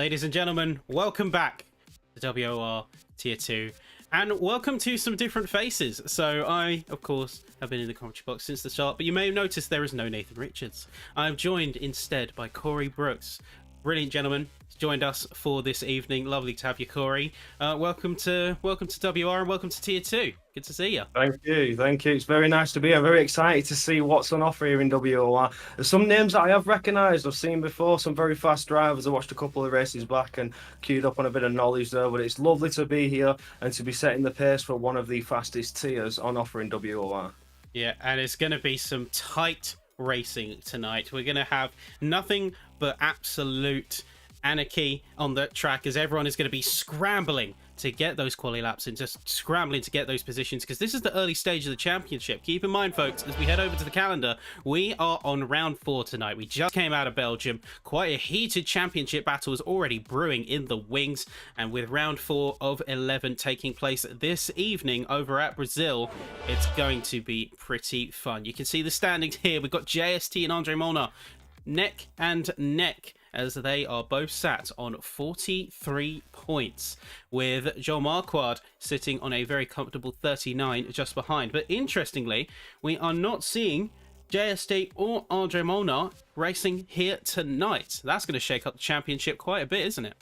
Ladies and gentlemen, welcome back to WOR Tier 2, and welcome to some different faces. So I, of course, have been in the commentary box since the start, but you may have noticed there is no Nathan Richards. I'm joined instead by Corey Brooks. Brilliant gentleman, he's joined us for this evening. Lovely to have you, Corey. Welcome to WR and welcome to Tier 2. Good to see you. Thank you. It's very nice to be here. Very excited to see what's on offer here in WOR. There's some names that I have recognised, I've seen before, some very fast drivers. I watched a couple of races back and queued up on a bit of knowledge there, but it's lovely to be here and to be setting the pace for one of the fastest tiers on offer in WOR. Yeah, and it's going to be some tight racing tonight. We're going to have nothing but absolute anarchy on the track, as everyone is going to be scrambling to get those quali laps and just scrambling to get those positions, because this is the early stage of the championship. Keep in mind, folks, as we head over to the calendar, we are on round 4 tonight. We just came out of Belgium. Quite a heated championship battle is already brewing in the wings, and with round 4 of 11 taking place this evening over at Brazil, it's going to be pretty fun. You can see the standings here. We've got JST and Andre Molnar neck and neck, as they are both sat on 43 points, with Joel Marquardt sitting on a very comfortable 39 just behind. But interestingly, we are not seeing JST or Andre Molnar racing here tonight. That's going to shake up the championship quite a bit, isn't it?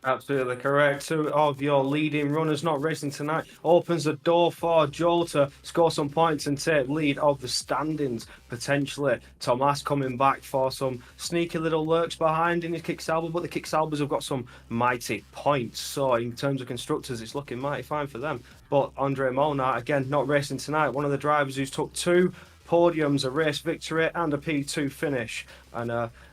Absolutely correct. Two of your leading runners not racing tonight opens the door for Joel to score some points and take lead of the standings, potentially. Tomas coming back for some sneaky little lurks behind in his Kick-Sauber, but the Kick-Saubers have got some mighty points. So in terms of constructors, it's looking mighty fine for them. But Andre Molnar, again, not racing tonight. One of the drivers who's took 2 podiums, a race victory and a P2 finish, and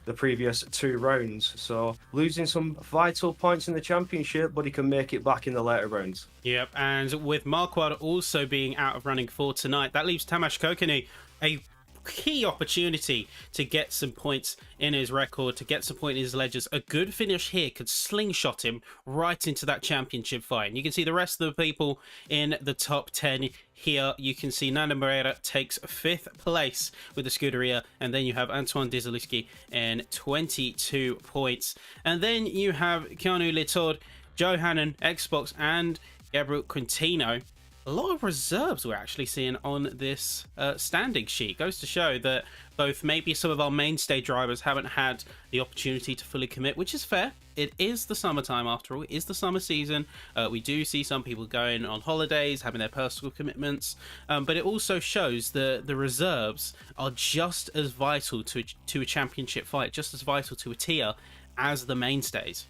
the previous 2 rounds. So losing some vital points in the championship, but he can make it back in the later rounds. Yep, and with Marquardt also being out of running for tonight, that leaves Tamas Kokani a key opportunity to get some points in his record, to get some points in his ledgers. A good finish here could slingshot him right into that championship fight. And you can see the rest of the people in the top 10 here. You can see Nando Moreira takes 5th place with the Scuderia, and then you have Antoine Desaluski in 22 points. And then you have Keanu Litord, Joe Hannon, Xbox, and Gabriel Quintino. A lot of reserves we're actually seeing on this standing sheet. Goes to show that both maybe some of our mainstay drivers haven't had the opportunity to fully commit, which is fair. It is the summertime after all. It is the summer season. We do see some people going on holidays, having their personal commitments, but it also shows that the reserves are just as vital to a championship fight, just as vital to a tier as the mainstays.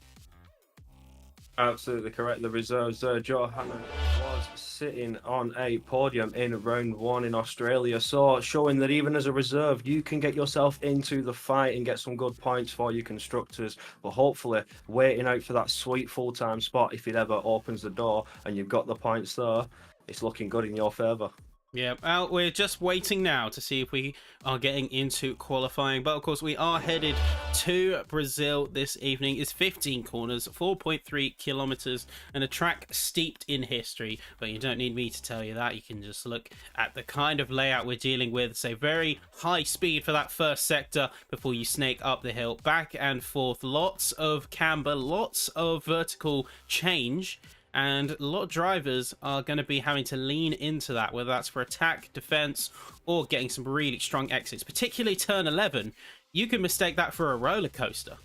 Absolutely correct. The reserves there. Joe Hannon was sitting on a podium in round 1 in Australia, so showing that even as a reserve you can get yourself into the fight and get some good points for your constructors, but hopefully waiting out for that sweet full-time spot if it ever opens the door and you've got the points there. It's looking good in your favour. Yeah, well, we're just waiting now to see if we are getting into qualifying. But of course, we are headed to Brazil this evening. It's 15 corners, 4.3 kilometers, and a track steeped in history. But you don't need me to tell you that. You can just look at the kind of layout we're dealing with. So very high speed for that first sector before you snake up the hill, back and forth. Lots of camber, lots of vertical change. And a lot of drivers are going to be having to lean into that, whether that's for attack, defense, or getting some really strong exits. Particularly turn 11, you can mistake that for a roller coaster.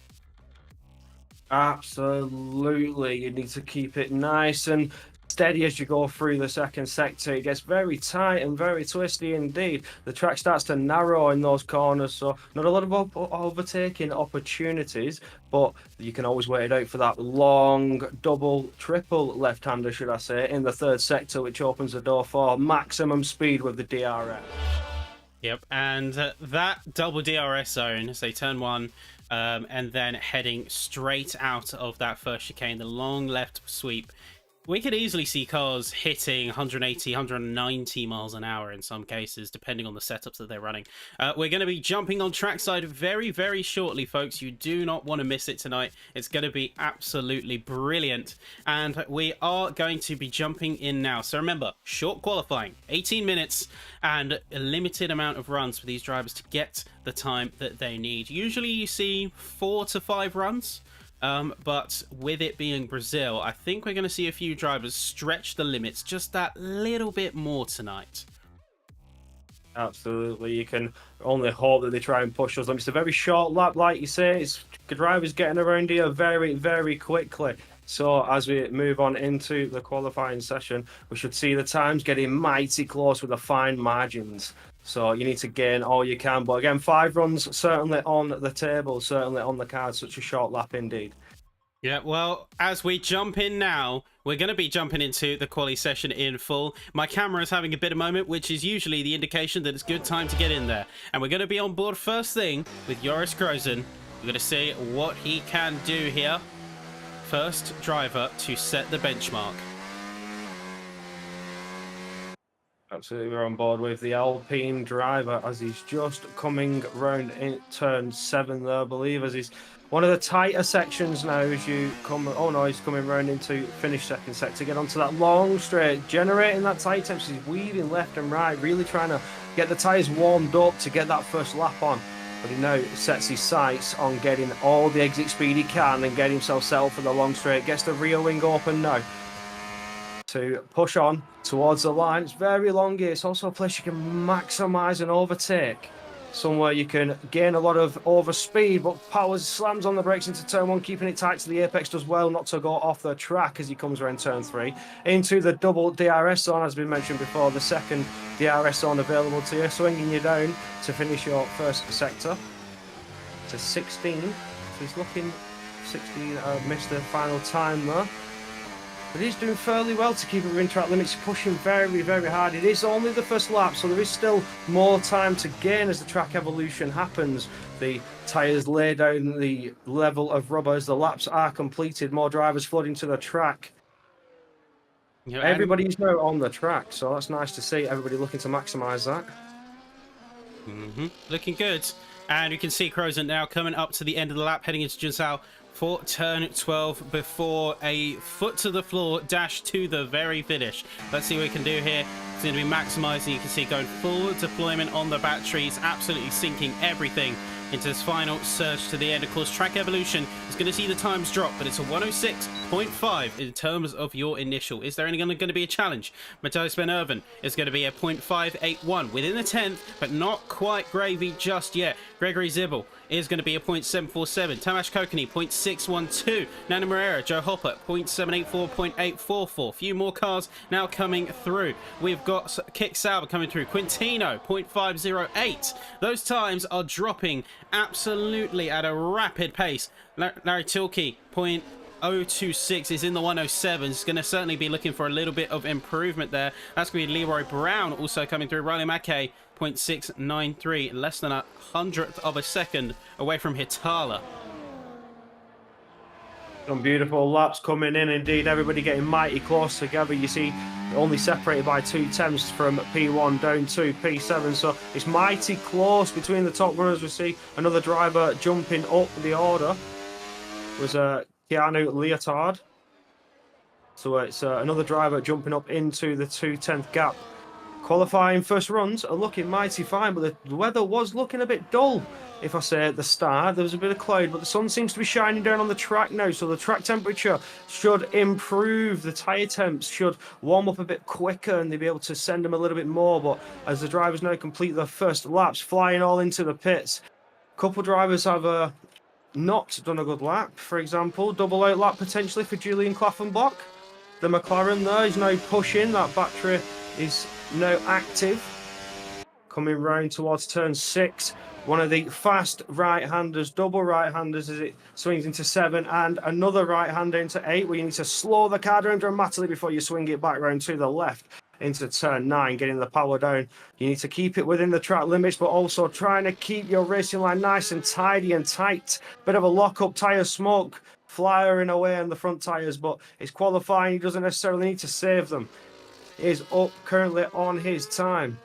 Absolutely. You need to keep it nice and steady as you go through the second sector. It gets very tight and very twisty indeed. The track starts to narrow in those corners, so not a lot of overtaking opportunities, but you can always wait it out for that long double, triple left-hander, should I say, in the third sector, which opens the door for maximum speed with the DRS. Yep, and that double DRS zone, say turn 1, and then heading straight out of that first chicane, the long left sweep. We could easily see cars hitting 180, 190 miles an hour in some cases, depending on the setups that they're running. We're going to be jumping on trackside very, very shortly, folks. You do not want to miss it tonight. It's going to be absolutely brilliant. And we are going to be jumping in now. So remember, short qualifying, 18 minutes, and a limited amount of runs for these drivers to get the time that they need. Usually you see 4 to 5 runs But with it being Brazil, I think we're going to see a few drivers stretch the limits just that little bit more tonight. Absolutely, you can only hope that they try and push those limits. It's a very short lap, like you say. It's drivers getting around here very, very quickly. So as we move on into the qualifying session, we should see the times getting mighty close with the fine margins. So you need to gain all you can. But again, 5 runs certainly on the table, certainly on the card. Such a short lap indeed. Yeah, well, as we jump in now, we're going to be jumping into the quali session in full. My camera is having a bit of moment, which is usually the indication that it's good time to get in there. And we're going to be on board first thing with Joris Krozen. We're going to see what he can do here. First driver to set the benchmark. Absolutely, we're on board with the Alpine driver as he's just coming round in turn 7 there, I believe, as he's one of the tighter sections now as you come. Oh no, he's coming round into finish second set to get onto that long straight, generating that tight temps. He's weaving left and right, really trying to get the tyres warmed up to get that first lap on. But he now sets his sights on getting all the exit speed he can and get himself settled for the long straight. Gets the rear wing open now to push on towards the line. It's very long here. It's also a place you can maximise and overtake. Somewhere you can gain a lot of overspeed, but Powers slams on the brakes into turn 1, keeping it tight to the apex, does well not to go off the track as he comes around turn 3 into the double DRS zone, as we mentioned before, the second DRS zone available to you, swinging you down to finish your first sector to 16. So he's looking 16, missed the final time there. But he's doing fairly well to keep it within track limits, pushing very, very hard. It is only the first lap, so there is still more time to gain as the track evolution happens. The tyres lay down the level of rubber as the laps are completed. More drivers flooding to the track. Yeah, everybody's now on the track, so that's nice to see. Everybody looking to maximise that. Looking good. And you can see Krozen now coming up to the end of the lap, heading into Jinsao for turn 12 before a foot to the floor dash to the very finish. Let's see what we can do here. It's going to be maximising. You can see going full deployment on the batteries, absolutely sinking everything into this final surge to the end. Of course, track evolution is going to see the times drop, but it's a 106.5 in terms of your initial. Is there any going to be a challenge? Matthijs van Erven is going to be a 0.581 within the 10th, but not quite gravy just yet. Gregory Zibel is going to be a 0.747. Tamas Kokeni, 0.612. Nana Moreira, Joe Hopper, 0.784, 0.844. Few more cars now coming through. We've got Kick Sauber coming through. Quintino, 0.508. Those times are dropping absolutely at a rapid pace. Larry Tilke, 0.026 is in the 107s. He's going to certainly be looking for a little bit of improvement there. That's going to be Leroy Brown also coming through. Riley Mackay, 0.693, less than 100th of a second away from Hitala. Some beautiful laps coming in indeed. Everybody getting mighty close together. You see, only separated by 2/10 from P1 down to P7. So it's mighty close between the top runners. We see another driver jumping up the order. It was Keanu Leotard. So it's another driver jumping up into the 2/10 gap. Qualifying first runs are looking mighty fine, but the weather was looking a bit dull. If I say at the start, there was a bit of cloud, but the sun seems to be shining down on the track now, so the track temperature should improve. The tyre temps should warm up a bit quicker and they'll be able to send them a little bit more. But as the drivers now complete their first laps, flying all into the pits, a couple of drivers have not done a good lap. For example, double out lap potentially for Julian Klaffenbach. The McLaren there is now pushing. That battery is now active. Coming round towards turn 6. One of the fast right-handers, double right-handers as it swings into 7, and another right-hander into 8, where you need to slow the car down dramatically before you swing it back round to the left into turn 9, getting the power down. You need to keep it within the track limits, but also trying to keep your racing line nice and tidy and tight. Bit of a lock-up tyre smoke flying away on the front tyres, but it's qualifying. He doesn't necessarily need to save them. He is up currently on his time.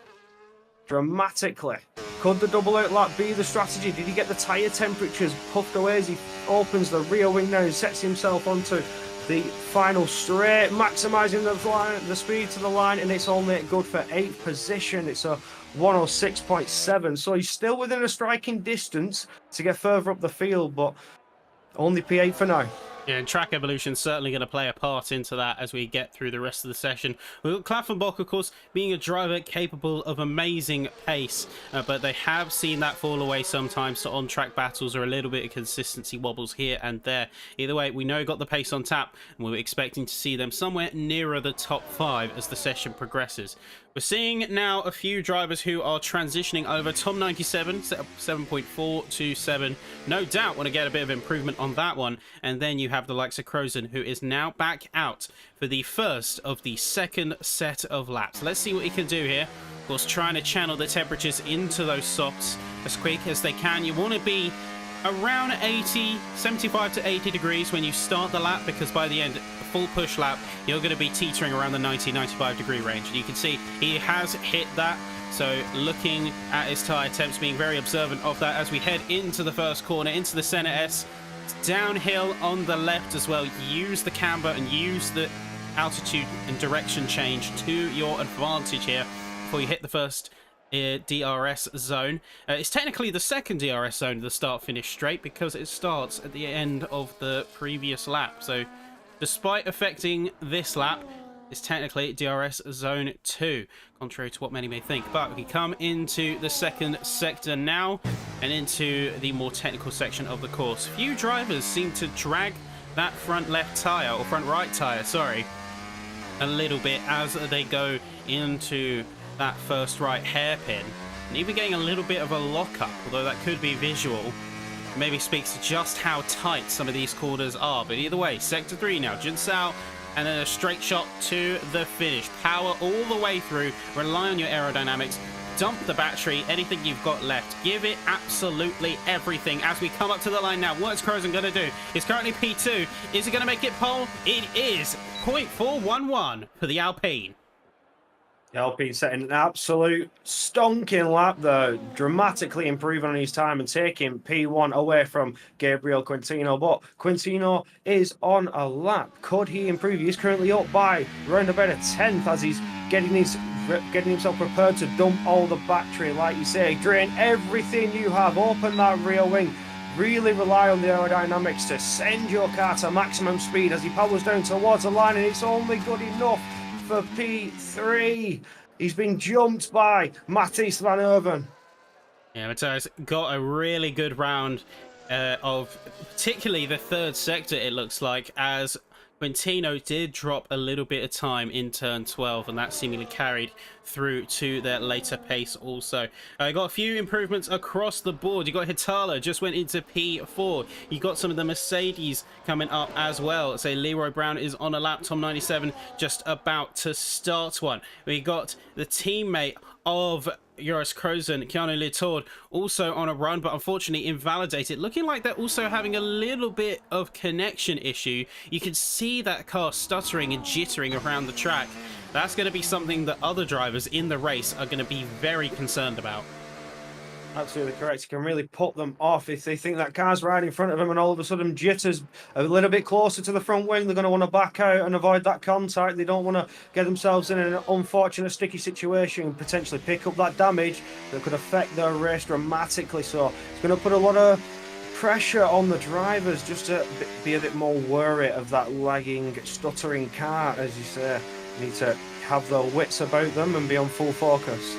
Dramatically. Could the double out lap be the strategy? Did he get the tyre temperatures puffed away as he opens the rear wing now and sets himself onto the final straight, maximising the speed to the line, and it's only good for 8th position. It's a 106.7, so he's still within a striking distance to get further up the field, but Only P8 for now. Yeah, and track evolution certainly going to play a part into that as we get through the rest of the session. We've got Klaffenbach, of course, being a driver capable of amazing pace, but they have seen that fall away sometimes, so on-track battles are a little bit of consistency wobbles here and there. Either way, we know we've got the pace on tap, and we're expecting to see them somewhere nearer the top 5 as the session progresses. We're seeing now a few drivers who are transitioning over. Tom 97, set up 7.427. No doubt want to get a bit of improvement on that one. And then you have the likes of Crozen, who is now back out for the first of the second set of laps. Let's see what he can do here. Of course, trying to channel the temperatures into those softs as quick as they can. You want to be around 75 to 80 degrees when you start the lap, because by the end, a full push lap, you're going to be teetering around the 90-95 degree range. And you can see he has hit that. So looking at his tyre temps, being very observant of that as we head into the first corner, into the center S. Downhill on the left as well. Use the camber and use the altitude and direction change to your advantage here before you hit the first DRS zone. It's technically the second DRS zone of the start-finish straight, because it starts at the end of the previous lap. So despite affecting this lap, it's technically DRS zone 2, contrary to what many may think. But we come into the second sector now and into the more technical section of the course. Few drivers seem to drag that front left tyre, or front right tyre, sorry, a little bit as they go into that first right hairpin, and even getting a little bit of a lockup, although that could be visual. Maybe speaks to just how tight some of these corners are. But either way, sector 3 now, Jinsao, and then a straight shot to the finish. Power all the way through, rely on your aerodynamics, dump the battery, anything you've got left, give it absolutely everything. As we come up to the line now, what's Crozen going to do? He's currently P2. Is he going to make it pole? It is 0.411 for the Alpine. Alpine setting an absolute stonking lap though, dramatically improving on his time and taking P1 away from Gabriel Quintino. But Quintino is on a lap. Could he improve? He's currently up by around about a 10th as he's getting himself prepared to dump all the battery. Like you say, drain everything you have, open that rear wing. Really rely on the aerodynamics to send your car to maximum speed as he powers down towards the line, and it's only good enough for P3. He's been jumped by Matthijs van Erven. Yeah, Matthijs got a really good round of particularly the third sector, it looks like, as Quintino did drop a little bit of time in turn 12, and that seemingly carried through to their later pace also. Got a few improvements across the board. You got Hitala, just went into P4. You got some of the Mercedes coming up as well. Say Leroy Brown is on a lap. Tom 97 just about to start one. We got the teammate of Joris Crozen, Keanu Litour, also on a run, but unfortunately invalidated. Looking like they're also having a little bit of connection issue. You can see that car stuttering and jittering around the track. That's going to be something that other drivers in the race are going to be very concerned about. Absolutely correct. You can really put them off if they think that car's right in front of them and all of a sudden jitters a little bit closer to the front wing. They're going to want to back out and avoid that contact. They don't want to get themselves in an unfortunate sticky situation and potentially pick up that damage that could affect their race dramatically. So it's going to put a lot of pressure on the drivers just to be a bit more wary of that lagging, stuttering car, as you say. You need to have their wits about them and be on full focus.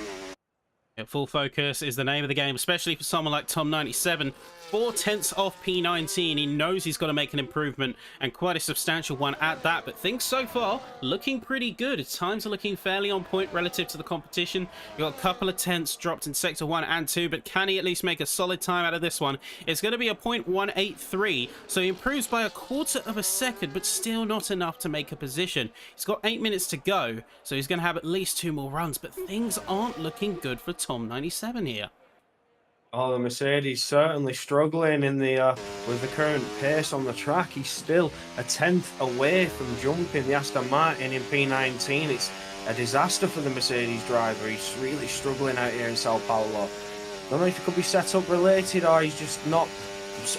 Yeah, full focus is the name of the game, especially for someone like Tom 97. 4/10 off P19. He knows he's got to make an improvement, and quite a substantial one at that. But things so far looking pretty good. Times are looking fairly on point relative to the competition. You've got a couple of tenths dropped in sector 1 and 2, but can he at least make a solid time out of this one? It's going to be a 0.183, so he improves by 1/4 of a second, but still not enough to make a position. He's got 8 minutes to go, so he's going to have at least 2 more runs, but things aren't looking good for Tom 97 here. Oh, the Mercedes certainly struggling in the with the current pace on the track. He's still a 10th away from jumping the Aston Martin in P19. It's a disaster for the Mercedes driver. He's really struggling out here in Sao Paulo. I don't know if it could be setup related or he's just not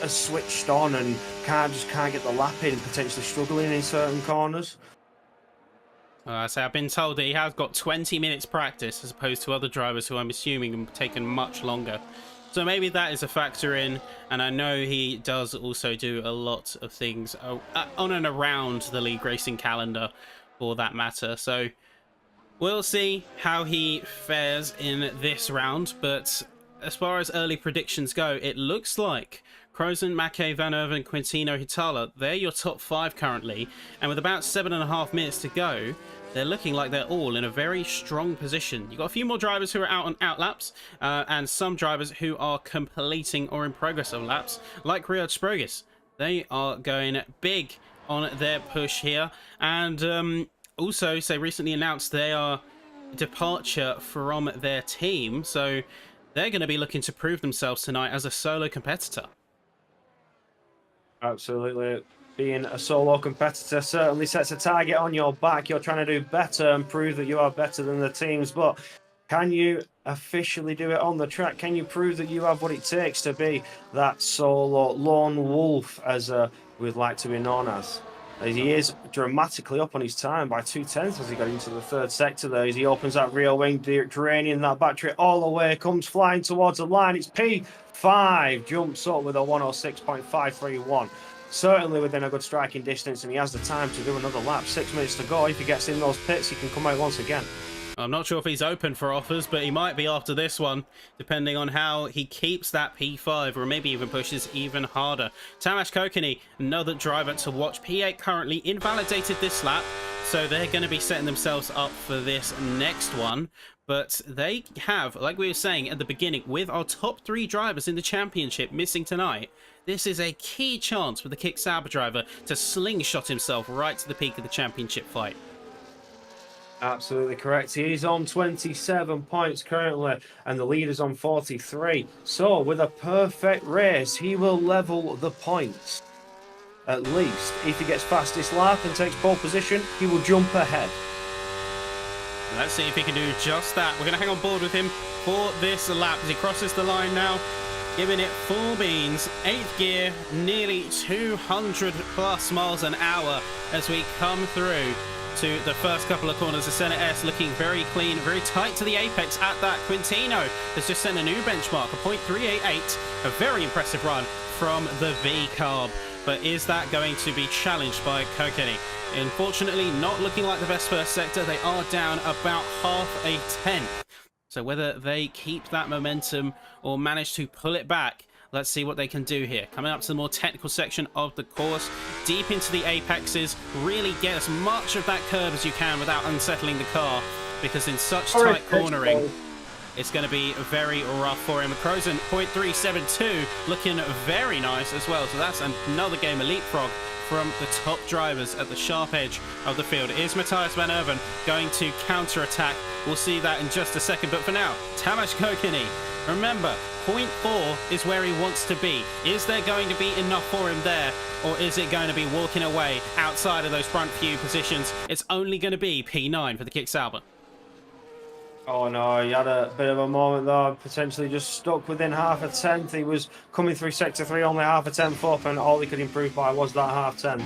as switched on and can't get the lap in, potentially struggling in certain corners. So I've been told that he has got 20 minutes practice as opposed to other drivers who I'm assuming have taken much longer So maybe that is a factor in, and I know he does also do a lot of things on and around the league racing calendar for that matter. So we'll see how he fares in this round, but as far as early predictions go, it looks like Crozen, Mackay, Van Erven, Quintino, Hitala, they're your top 5 currently, and with about 7.5 minutes to go, they're looking like they're all in a very strong position. You've got a few more drivers who are out on out laps, and some drivers who are completing or in progress of laps, like Riyad Sprogis. They are going big on their push here, and also, they recently announced their departure from their team, so they're going to be looking to prove themselves tonight as a solo competitor. Absolutely. Being a solo competitor certainly sets a target on your back. You're trying to do better and prove that you are better than the teams, but can you officially do it on the track? Can you prove that you have what it takes to be that solo lone wolf, as we'd like to be known as? He is dramatically up on his time by 2/10 as he got into the third sector there. As he opens that rear wing, draining that battery all the way, comes flying towards the line. It's P5, jumps up with a 106.531. Certainly within a good striking distance, and he has the time to do another lap. 6 minutes to go. If he gets in those pits, he can come out once again. I'm not sure if he's open for offers, but he might be after this one, depending on how he keeps that P5, or maybe even pushes even harder. Tamas Kokeni, another driver to watch. P8 currently invalidated this lap, so they're going to be setting themselves up for this next one. But they have, like we were saying at the beginning, with our top 3 drivers in the championship missing tonight, this is a key chance for the Kick Sauber driver to slingshot himself right to the peak of the championship fight. Absolutely correct. He's on 27 points currently, and the leader's on 43. So, with a perfect race, he will level the points. At least, if he gets fastest lap and takes pole position, he will jump ahead. Let's see if he can do just that. We're going to hang on board with him for this lap as he crosses the line now, giving it full beans. 8th gear, nearly 200 plus miles an hour as we come through to the first couple of corners. The Senna S looking very clean, very tight to the apex at that. Quintino has just set a new benchmark, a .388, a very impressive run from the V-Carb. But is that going to be challenged by Kokeni? Unfortunately, not looking like the best first sector. They are down about half a tenth. So whether they keep that momentum or manage to pull it back, let's see what they can do here. Coming up to the more technical section of the course, deep into the apexes, really get as much of that curve as you can without unsettling the car, because in such tight cornering, it's going to be very rough for him. Crozen, .372, looking very nice as well. So that's another game of leapfrog from the top drivers at the sharp edge of the field. Is Matthias Van Erven going to counter-attack? We'll see that in just a second. But for now, Tamas Kokeni, remember, .4 is where he wants to be. Is there going to be enough for him there, or is it going to be walking away outside of those front few positions? It's only going to be P9 for the Kick Sauber. Oh no, he had a bit of a moment though, potentially just stuck within half a tenth. He was coming through sector 3 only half a tenth up, and all he could improve by was that half tenth.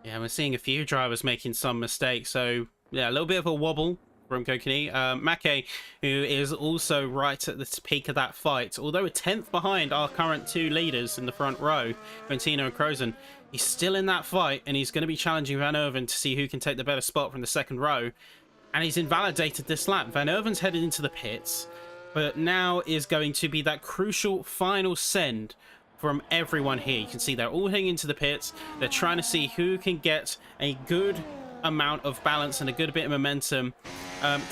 Yeah, we're seeing a few drivers making some mistakes, so yeah, a little bit of a wobble from Kokeni. Mackay, who is also right at the peak of that fight, although a tenth behind our current 2 leaders in the front row, Quintino and Crozen, he's still in that fight, and he's going to be challenging Van Erven to see who can take the better spot from the second row. And he's invalidated this lap. Van Erven's headed into the pits, but now is going to be that crucial final send from everyone here. You can see they're all heading into the pits. They're trying to see who can get a good amount of balance and a good bit of momentum.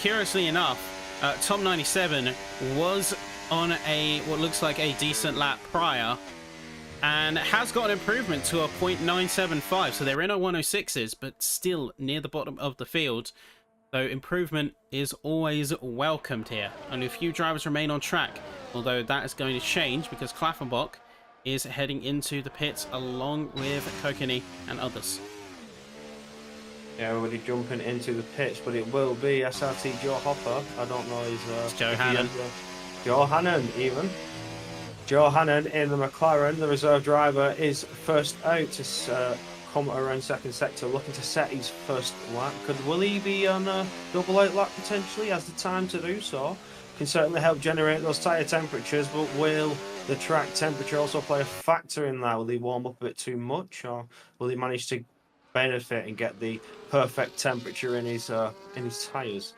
Curiously enough, Tom97 was on what looks like a decent lap prior, and has got an improvement to a .975. So they're in our 106s, but still near the bottom of the field. So improvement is always welcomed here. Only a few drivers remain on track, although that is going to change because Klaffenbach is heading into the pits along with Kokeni and others. Yeah, already jumping into the pits, but it will be SRT Joe Hopper. I don't know his... Joe Hannon. Joe Hannon, even. Joe Hannon in the McLaren, the reserve driver, is first out to come around second sector, looking to set his first lap. Will he be on a double out lap potentially? Has the time to do so? can certainly help generate those tyre temperatures, but will the track temperature also play a factor in that? Will he warm up a bit too much, or will he manage to benefit and get the perfect temperature in his tyres?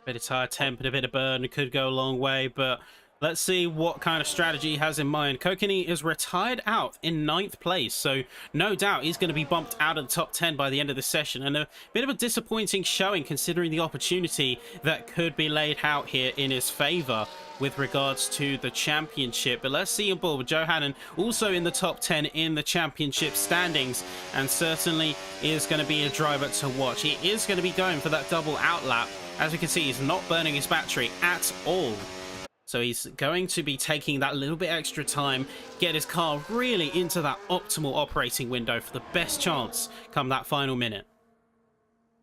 Bit of tire temp and a bit of burn could go a long way, but let's see what kind of strategy he has in mind. Kokini is retired out in 9th place, so no doubt he's going to be bumped out of the top 10 by the end of the session, and a bit of a disappointing showing considering the opportunity that could be laid out here in his favour with regards to the championship. But let's see on board with Johanan also in the top 10 in the championship standings, and certainly is going to be a driver to watch. He is going to be going for that double outlap. As we can see, he's not burning his battery at all. So he's going to be taking that little bit extra time, get his car really into that optimal operating window for the best chance come that final minute.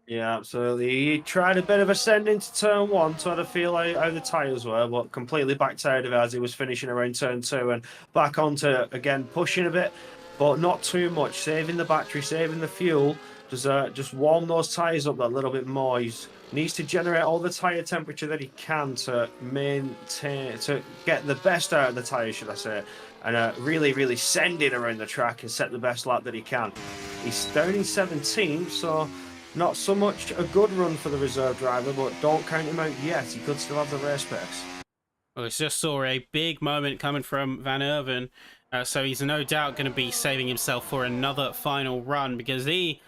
Yeah, absolutely. He tried a bit of ascend into turn 1, trying to feel how the tyres were, but completely backtired of it as he was finishing around turn 2 and back onto, again, pushing a bit, but not too much, saving the battery, saving the fuel. Just warm those tyres up that little bit more. He needs to generate all the tyre temperature that he can to maintain, to get the best out of the tyres, should I say, and really send it around the track and set the best lap that he can. He's down in 17th, so not so much a good run for the reserve driver, but don't count him out yet. He could still have the race pace. Well, we just saw a big moment coming from Van Erven, so he's no doubt going to be saving himself for another final run, because he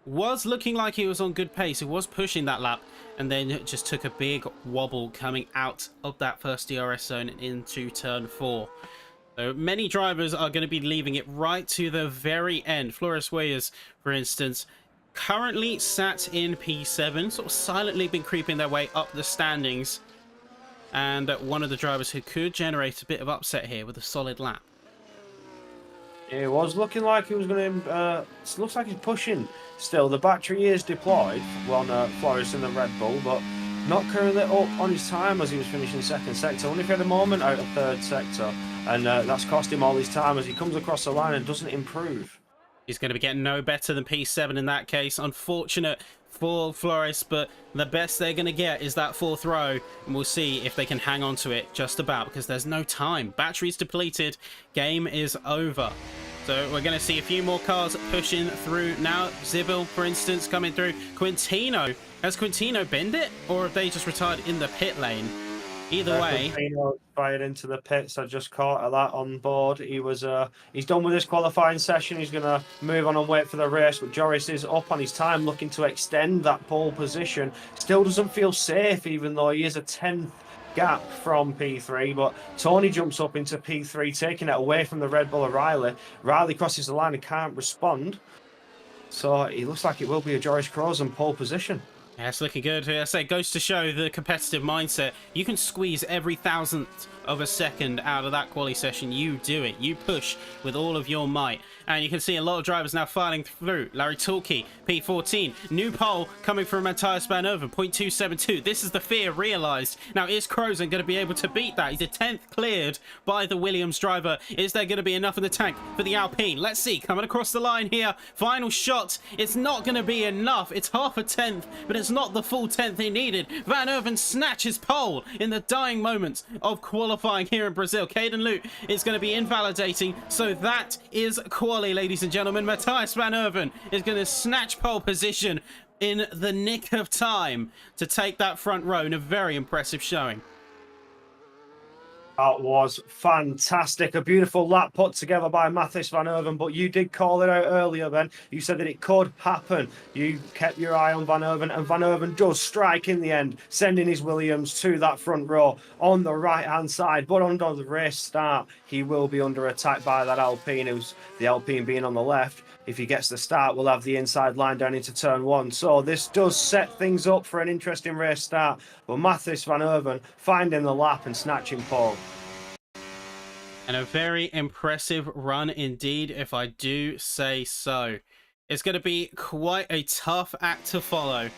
was looking like he was on good pace. He was pushing that lap, and then just took a big wobble coming out of that first DRS zone and into turn 4. So many drivers are going to be leaving it right to the very end. Flores Weyers, for instance, currently sat in P7, sort of silently been creeping their way up the standings, and one of the drivers who could generate a bit of upset here with a solid lap. It was looking like he was going to. It looks like he's pushing still. The battery is deployed on Flores in the Red Bull, but not currently up on his time as he was finishing 2nd sector. Only if he had a moment out of 3rd sector, and that's cost him all his time as he comes across the line and doesn't improve. He's going to be getting no better than P7 in that case. Unfortunate for Flores, but the best they're going to get is that 4th row, and we'll see if they can hang on to it just about, because there's no time. Battery's depleted. Game is over. So we're going to see a few more cars pushing through now. Zibil, for instance, coming through. Quintino. Has Quintino bend it, or have they just retired in the pit lane? Either way, Quintino fired into the pits. I just caught that on board. He's done with his qualifying session. He's going to move on and wait for the race. But Joris is up on his time, looking to extend that pole position. Still doesn't feel safe, even though he is a 10th gap from P3. But Tony jumps up into P3, taking it away from the Red Bull of Riley. Riley crosses the line and can't respond. So it looks like it will be a Joris Krozen pole position. Yeah, it's looking good. I say, it goes to show the competitive mindset. You can squeeze every thousandth of a second out of that quali session. You do it. You push with all of your might. And you can see a lot of drivers now filing through. Larry Tulke, P14. New pole coming from Matthias Van Erven, 0.272. This is the fear realised. Now, is Krozen going to be able to beat that? He's a 10th cleared by the Williams driver. Is there going to be enough in the tank for the Alpine? Let's see. Coming across the line here. Final shot. It's not going to be enough. It's half a 10th, but it's not the full 10th he needed. Van Erven snatches pole in the dying moments of qualifying here in Brazil. Caden Lute is going to be invalidating. So that is quali, ladies and gentlemen. Matthias Van Erven is going to snatch pole position in the nick of time to take that front row in a very impressive showing. That was fantastic. A beautiful lap put together by Matthias Van Erven, but you did call it out earlier, Ben. You said that it could happen. You kept your eye on Van Erven, and Van Erven does strike in the end, sending his Williams to that front row on the right-hand side. But under the race start, he will be under attack by that Alpine, who's the Alpine being on the left. If he gets the start, we'll have the inside line down into turn 1. So this does set things up for an interesting race start. But Matthias Van Erven finding the lap and snatching pole. And a very impressive run indeed, if I do say so. It's going to be quite a tough act to follow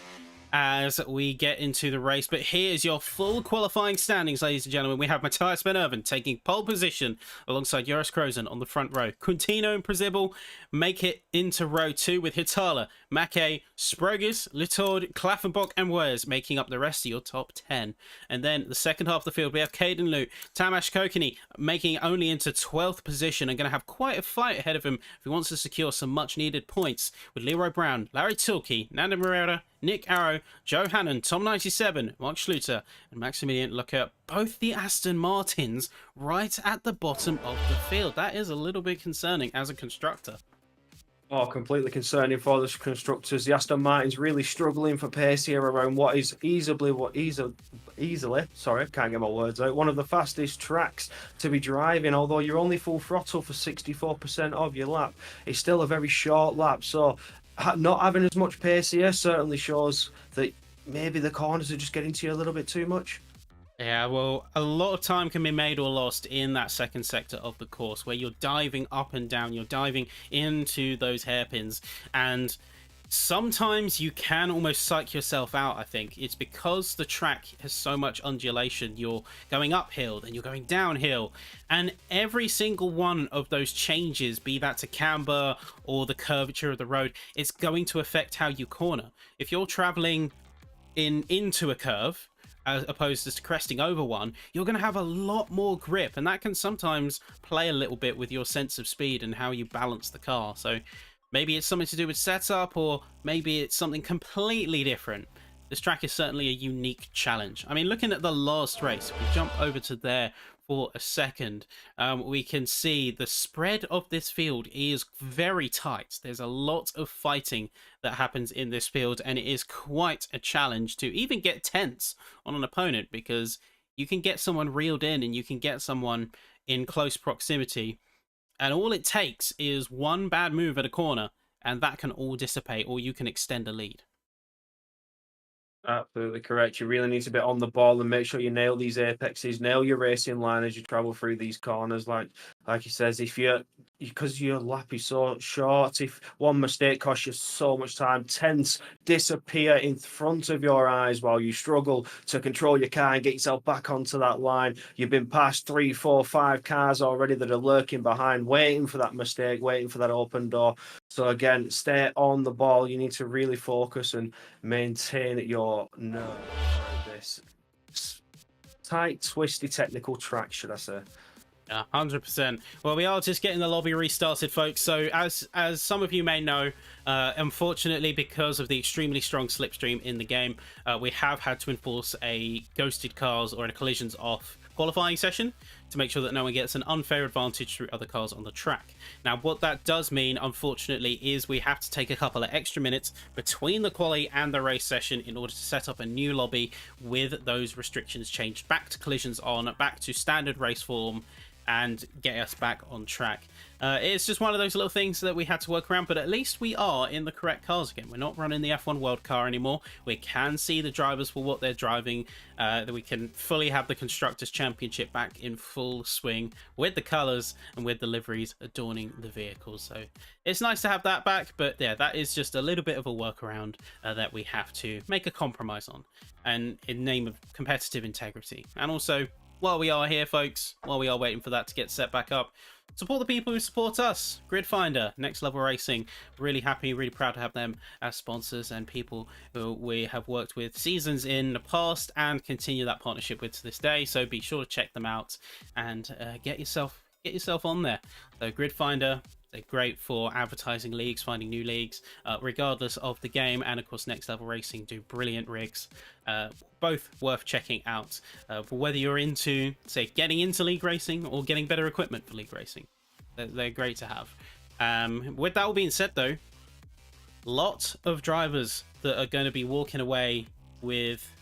as we get into the race. But here's your full qualifying standings, ladies and gentlemen. We have Matthias Van Erven taking pole position alongside Joris Krozen on the front row. Quintino and Przybylj make it into row 2 with Hitala, Mackay, Sprogis, Litoud, Klaffenbach and Wers making up the rest of your top 10. And then the second half of the field, we have Caden Luke, Tamas Kokeni making only into 12th position and going to have quite a fight ahead of him if he wants to secure some much needed points, with Leroy Brown, Larry Tilke, Nando Moreira, Nick Arrow, Joe Hannon, Tom97, Mark Schluter, and Maximilian Leclerc, both the Aston Martins, right at the bottom of the field. That is a little bit concerning as a constructor. Oh, completely concerning for the constructors. The Aston Martin's really struggling for pace here around what is easily, sorry, can't get my words out, one of the fastest tracks to be driving. Although you're only full throttle for 64% of your lap, it's still a very short lap. So not having as much pace here certainly shows that maybe the corners are just getting to you a little bit too much. Yeah, well, a lot of time can be made or lost in that second sector of the course where you're diving up and down, you're diving into those hairpins, and sometimes you can almost psych yourself out. I think it's because the track has so much undulation. You're going uphill, then you're going downhill, and every single one of those changes, be that to camber or the curvature of the road, it's going to affect how you corner. If you're traveling into a curve as opposed to cresting over one, you're going to have a lot more grip, and that can sometimes play a little bit with your sense of speed and how you balance the car. So maybe it's something to do with setup, or maybe it's something completely different. This track is certainly a unique challenge. I mean, looking at the last race, we jump over to there for a second, we can see the spread of this field is very tight. There's a lot of fighting that happens in this field, and it is quite a challenge to even get tense on an opponent, because you can get someone reeled in and you can get someone in close proximity, and all it takes is one bad move at a corner and that can all dissipate, or you can extend a lead. Absolutely correct. You really need to be on the ball and make sure you nail these apexes, nail your racing line as you travel through these corners. Like he says, if you're because your lap is so short, if one mistake costs you so much time, tense disappear in front of your eyes while you struggle to control your car and get yourself back onto that line. You've been past 3, 4, 5 cars already that are lurking behind, waiting for that mistake, waiting for that open door. So again, stay on the ball. You need to really focus and maintain your nerve around this tight, twisty, technical track, should I say? Yeah, 100%. Well, we are just getting the lobby restarted, folks. So as some of you may know, unfortunately, because of the extremely strong slipstream in the game, we have had to enforce a ghosted cars or a collisions off qualifying session to make sure that no one gets an unfair advantage through other cars on the track. Now, what that does mean, unfortunately, is we have to take a couple of extra minutes between the quali and the race session in order to set up a new lobby with those restrictions changed back to collisions on, back to standard race form, and get us back on track. It's just one of those little things that we had to work around, but at least we are in the correct cars again. We're not running the F1 World Car anymore. We can see the drivers for what they're driving, that we can fully have the Constructors' Championship back in full swing with the colours and with the liveries adorning the vehicles. So it's nice to have that back, but yeah, that is just a little bit of a workaround that we have to make a compromise on, and in name of competitive integrity. And also, while we are here, folks, while we are waiting for that to get set back up, support the people who support us. Gridfinder, Next Level Racing, really happy, really proud to have them as sponsors and people who we have worked with seasons in the past and continue that partnership with to this day. So be sure to check them out and get yourself on there. So Gridfinder, they're great for advertising leagues, finding new leagues, regardless of the game. And of course, Next Level Racing do brilliant rigs, both worth checking out for whether you're into, say, getting into league racing or getting better equipment for league racing. They're great to have. With that all being said, though, lot of drivers that are going to be walking away with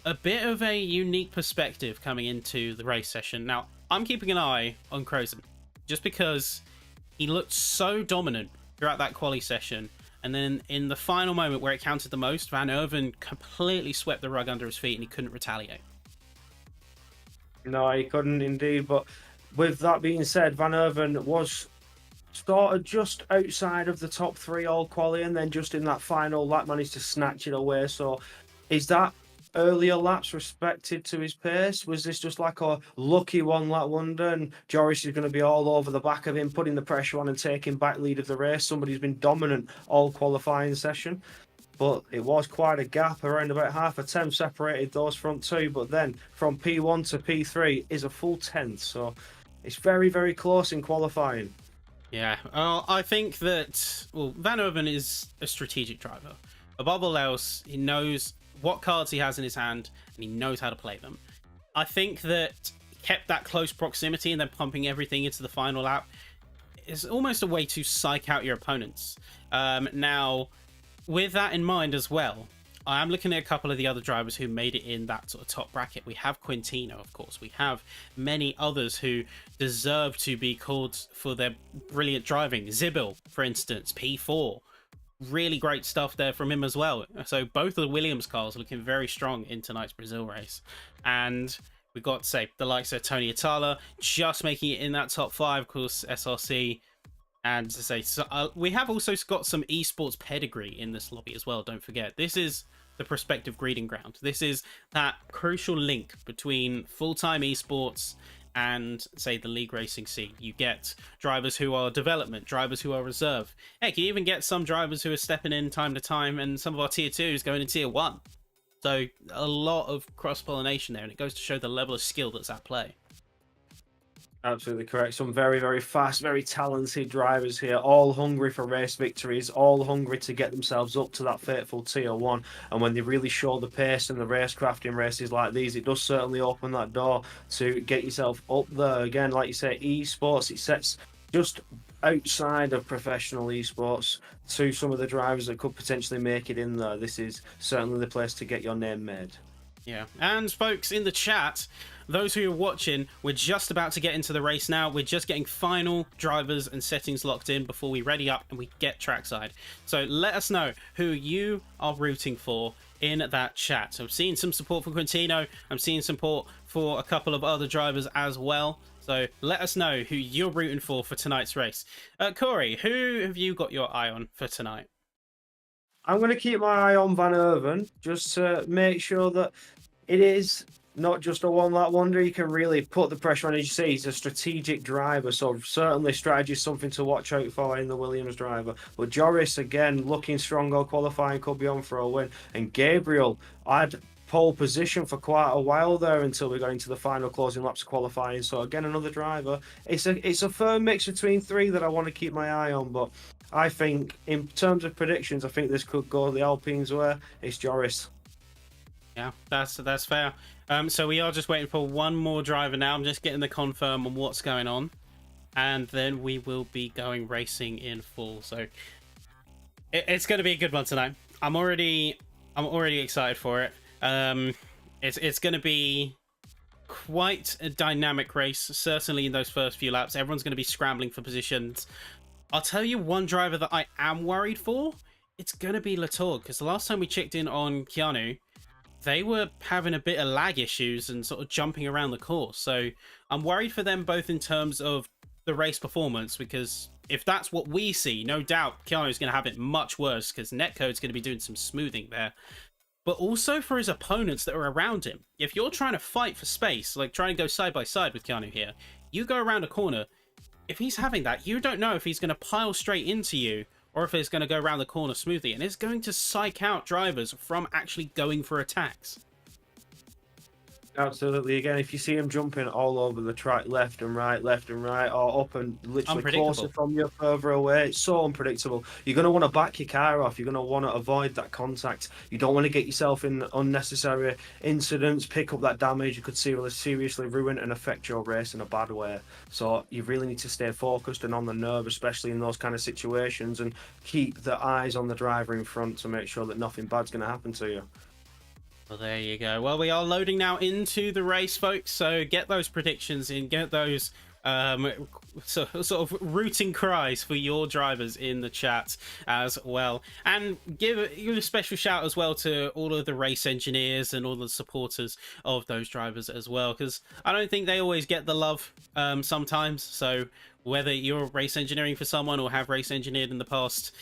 a bit of a unique perspective coming into the race session. Now, I'm keeping an eye on Krozen just because he looked so dominant throughout that quali session, and then in the final moment where it counted the most, Van Erven completely swept the rug under his feet and he couldn't retaliate. No, he couldn't indeed. But with that being said, Van Erven was sort of just outside of the top three all quality, and then just in that final lap managed to snatch it away. So, is that earlier laps respected to his pace? Was this just like a lucky one lap wonder? And Joris is going to be all over the back of him, putting the pressure on and taking back lead of the race. Somebody's been dominant all qualifying session. But it was quite a gap, around about half a tenth separated those front two. But then from P1 to P3 is a full tenth. So it's very, very close in qualifying. Yeah, I think that, well, Van Oven is a strategic driver. Above all else, he knows what cards he has in his hand, and he knows how to play them. I think that kept that close proximity and then pumping everything into the final lap is almost a way to psych out your opponents. Now, with that in mind as well, I am looking at a couple of the other drivers who made it in that sort of top bracket. We have Quintino, of course. We have many others who deserve to be called for their brilliant driving. Zibil, for instance, P4. Really great stuff there from him as well. So both of the Williams cars are looking very strong in tonight's Brazil race. And we've got, say, the likes of Tony Atala just making it in that top 5, of course, SRC. And to say, so, we have also got some esports pedigree in this lobby as well, don't forget. This is the prospective breeding ground. This is that crucial link between full-time esports and, say, the league racing scene. You get drivers who are development, drivers who are reserve. Heck, you even get some drivers who are stepping in time to time, and some of our tier 2s going to tier 1. So a lot of cross-pollination there, and it goes to show the level of skill that's at play. Absolutely correct. Some very, very fast, very talented drivers here, all hungry for race victories, all hungry to get themselves up to that fateful tier 1. And when they really show the pace in the racecraft in races like these, it does certainly open that door to get yourself up there. Again, like you say, esports, it sets just outside of professional esports to some of the drivers that could potentially make it in there. This is certainly the place to get your name made. Yeah, and folks in the chat, those who are watching, we're just about to get into the race now. We're just getting final drivers and settings locked in before we ready up and we get trackside. So let us know who you are rooting for in that chat. So I'm seeing some support for Quintino. I'm seeing support for a couple of other drivers as well. So let us know who you're rooting for tonight's race. Corey, who have you got your eye on for tonight? I'm going to keep my eye on Van Erven just to make sure that it is not just a one-lap wonder. He can really put the pressure on. As you say, he's a strategic driver, so certainly strategy is something to watch out for in the Williams driver. But Joris, again, looking strong all qualifying, could be on for a win. And Gabriel had pole position for quite a while there until we got into the final closing laps of qualifying. So again, another driver. It's a firm mix between three that I want to keep my eye on, but I think in terms of predictions, I think this could go the Alpines way. It's Joris. Yeah, that's fair. So we are just waiting for one more driver now. I'm just getting the confirm on what's going on, and then we will be going racing in full. So it's going to be a good one tonight. I'm already excited for it. It's going to be quite a dynamic race. Certainly in those first few laps, everyone's going to be scrambling for positions. I'll tell you one driver that I am worried for. It's going to be Latour, because the last time we checked in on Keanu, they were having a bit of lag issues and sort of jumping around the course. So I'm worried for them both in terms of the race performance, because if that's what we see, no doubt Keanu's going to have it much worse, because Netcode's going to be doing some smoothing there. But also for his opponents that are around him. If you're trying to fight for space, like trying to go side by side with Keanu here, you go around a corner. If he's having that, you don't know if he's going to pile straight into you or if it's going to go around the corner smoothly, and it's going to psych out drivers from actually going for attacks. Absolutely. Again, if you see him jumping all over the track, left and right, or up and literally closer from you, further away, it's so unpredictable. You're going to want to back your car off. You're going to want to avoid that contact. You don't want to get yourself in unnecessary incidents, pick up that damage. You could seriously ruin and affect your race in a bad way. So you really need to stay focused and on the nerve, especially in those kind of situations, and keep the eyes on the driver in front to make sure that nothing bad's going to happen to you. Well, there you go. Well, we are loading now into the race, folks. So get those predictions in, get those sort of rooting cries for your drivers in the chat as well, and give a special shout as well to all of the race engineers and all the supporters of those drivers as well, because I don't think they always get the love sometimes. So whether you're race engineering for someone or have race engineered in the past,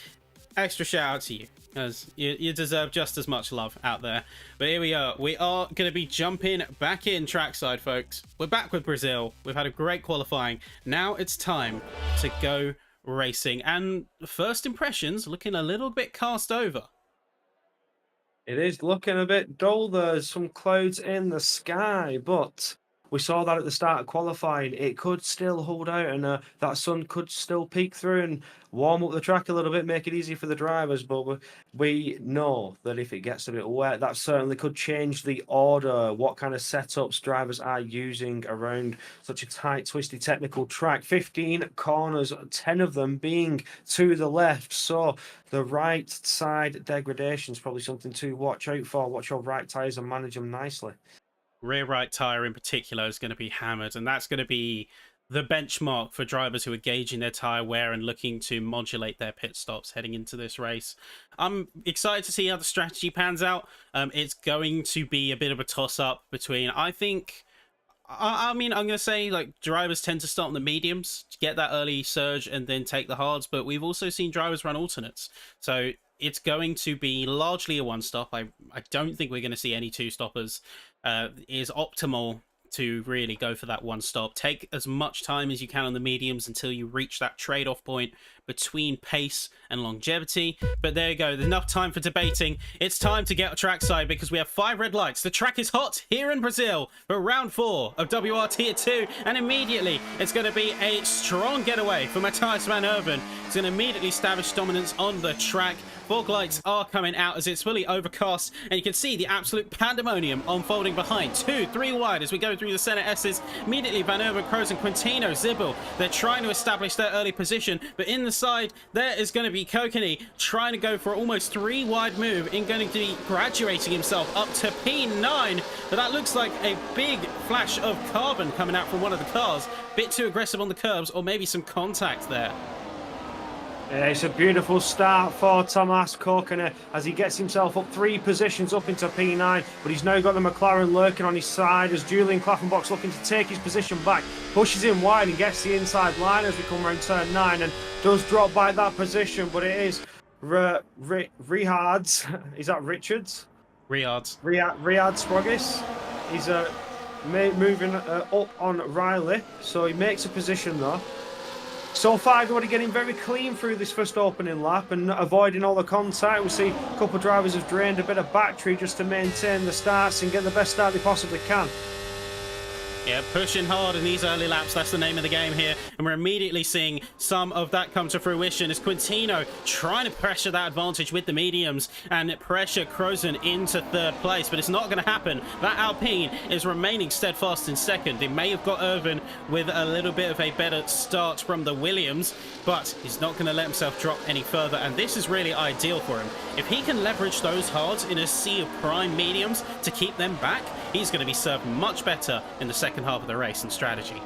extra shout out to you, as you deserve just as much love out there. But here we are going to be jumping back in trackside, folks. We're back with Brazil. We've had a great qualifying. Now it's time to go racing, and first impressions looking a little bit cast over. It is looking a bit dull. There's some clouds in the sky, but we saw that at the start of qualifying. It could still hold out, and that sun could still peek through and warm up the track a little bit, make it easy for the drivers. But we know that if it gets a bit wet, that certainly could change the order, what kind of setups drivers are using around such a tight, twisty, technical track. 15 corners, 10 of them being to the left. So the right side degradation is probably something to watch out for. Watch your right tyres and manage them nicely. Rear right tyre in particular is going to be hammered, and that's going to be the benchmark for drivers who are gauging their tyre wear and looking to modulate their pit stops heading into this race. I'm excited to see how the strategy pans out. It's going to be a bit of a toss-up between, I think... I mean, I'm going to say, like, drivers tend to start on the mediums to get that early surge and then take the hards, but we've also seen drivers run alternates. So it's going to be largely a one-stop. I don't think we're going to see any two-stoppers. Is optimal to really go for that one stop. Take as much time as you can on the mediums until you reach that trade-off point between pace and longevity. But there you go, there's enough time for debating. It's time to get trackside because we have 5 red lights. The track is hot here in Brazil for round 4 of WR Tier 2, and immediately it's going to be a strong getaway for Matthias van Erven. He's going to immediately establish dominance on the track. Fog lights are coming out as it's fully overcast, and you can see the absolute pandemonium unfolding behind. 2, 3 wide as we go through the center S's. Immediately Van Erven, Kroos and Quintino, Zibel, they're trying to establish their early position, but in the side there is going to be Kokeni trying to go for almost 3 wide move and going to be graduating himself up to P9, but that looks like a big flash of carbon coming out from one of the cars. Bit too aggressive on the curbs, or maybe some contact there. Yeah, it's a beautiful start for Tomas Kokene as he gets himself up 3 positions up into P9, but he's now got the McLaren lurking on his side as Julian Klaffenbach's looking to take his position back, pushes in wide and gets the inside line as we come around turn 9 and does drop by that position, but it is Rihard's, is that Richards? Riyadh Sprogis. He's moving up on Riley, so he makes a position though. So far, everybody getting very clean through this first opening lap and avoiding all the contact. We see a couple of drivers have drained a bit of battery just to maintain the starts and get the best start they possibly can. Yeah, pushing hard in these early laps, that's the name of the game here. And we're immediately seeing some of that come to fruition as Quintino trying to pressure that advantage with the mediums and pressure Krozen into 3rd place, but it's not going to happen. That Alpine is remaining steadfast in 2nd. It may have got Irvin with a little bit of a better start from the Williams, but he's not going to let himself drop any further, and this is really ideal for him. If he can leverage those hards in a sea of prime mediums to keep them back, he's going to be served much better in the second half of the race and strategy.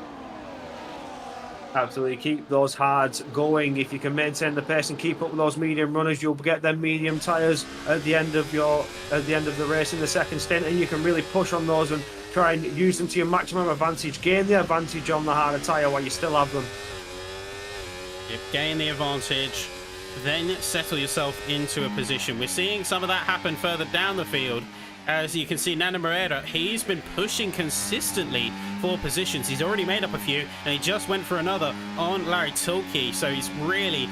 Absolutely, keep those hards going. If you can maintain the pace and keep up with those medium runners, you'll get them medium tyres at the end of the race in the second stint, and you can really push on those and try and use them to your maximum advantage. Gain the advantage on the harder tyre while you still have them. You gain the advantage, then settle yourself into a position. We're seeing some of that happen further down the field. As you can see, Nando Moreira, he's been pushing consistently for positions. He's already made up a few, and he just went for another on Larry Tulke. So he's really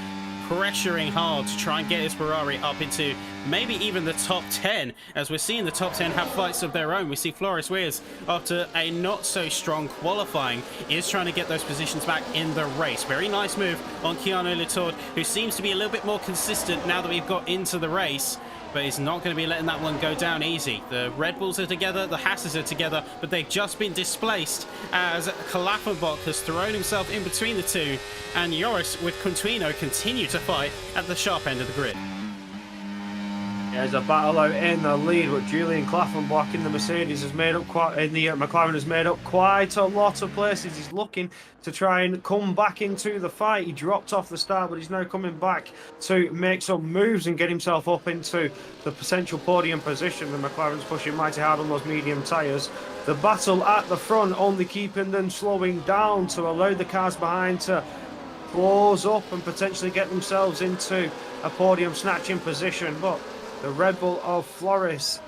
pressuring hard to try and get his Ferrari up into maybe even the top 10, as we're seeing the top 10 have fights of their own. We see Flores Wears, after a not so strong qualifying, is trying to get those positions back in the race. Very nice move on Keanu Latour, who seems to be a little bit more consistent now that we've got into the race, but he's not going to be letting that one go down easy. The Red Bulls are together, the Hasses are together, but they've just been displaced as Klaffenbach has thrown himself in between the two, and Joris with Quintino continue to fight at the sharp end of the grid. There's a battle out in the lead, but Julian Claflin in the Mercedes has made up quite, in the McLaren has made up quite a lot of places. He's looking to try and come back into the fight. He dropped off the start, but he's now coming back to make some moves and get himself up into the potential podium position. The McLaren's pushing mighty hard on those medium tyres. The battle at the front only keeping them slowing down to allow the cars behind to close up and potentially get themselves into a podium snatching position. But the Red Bull of Flores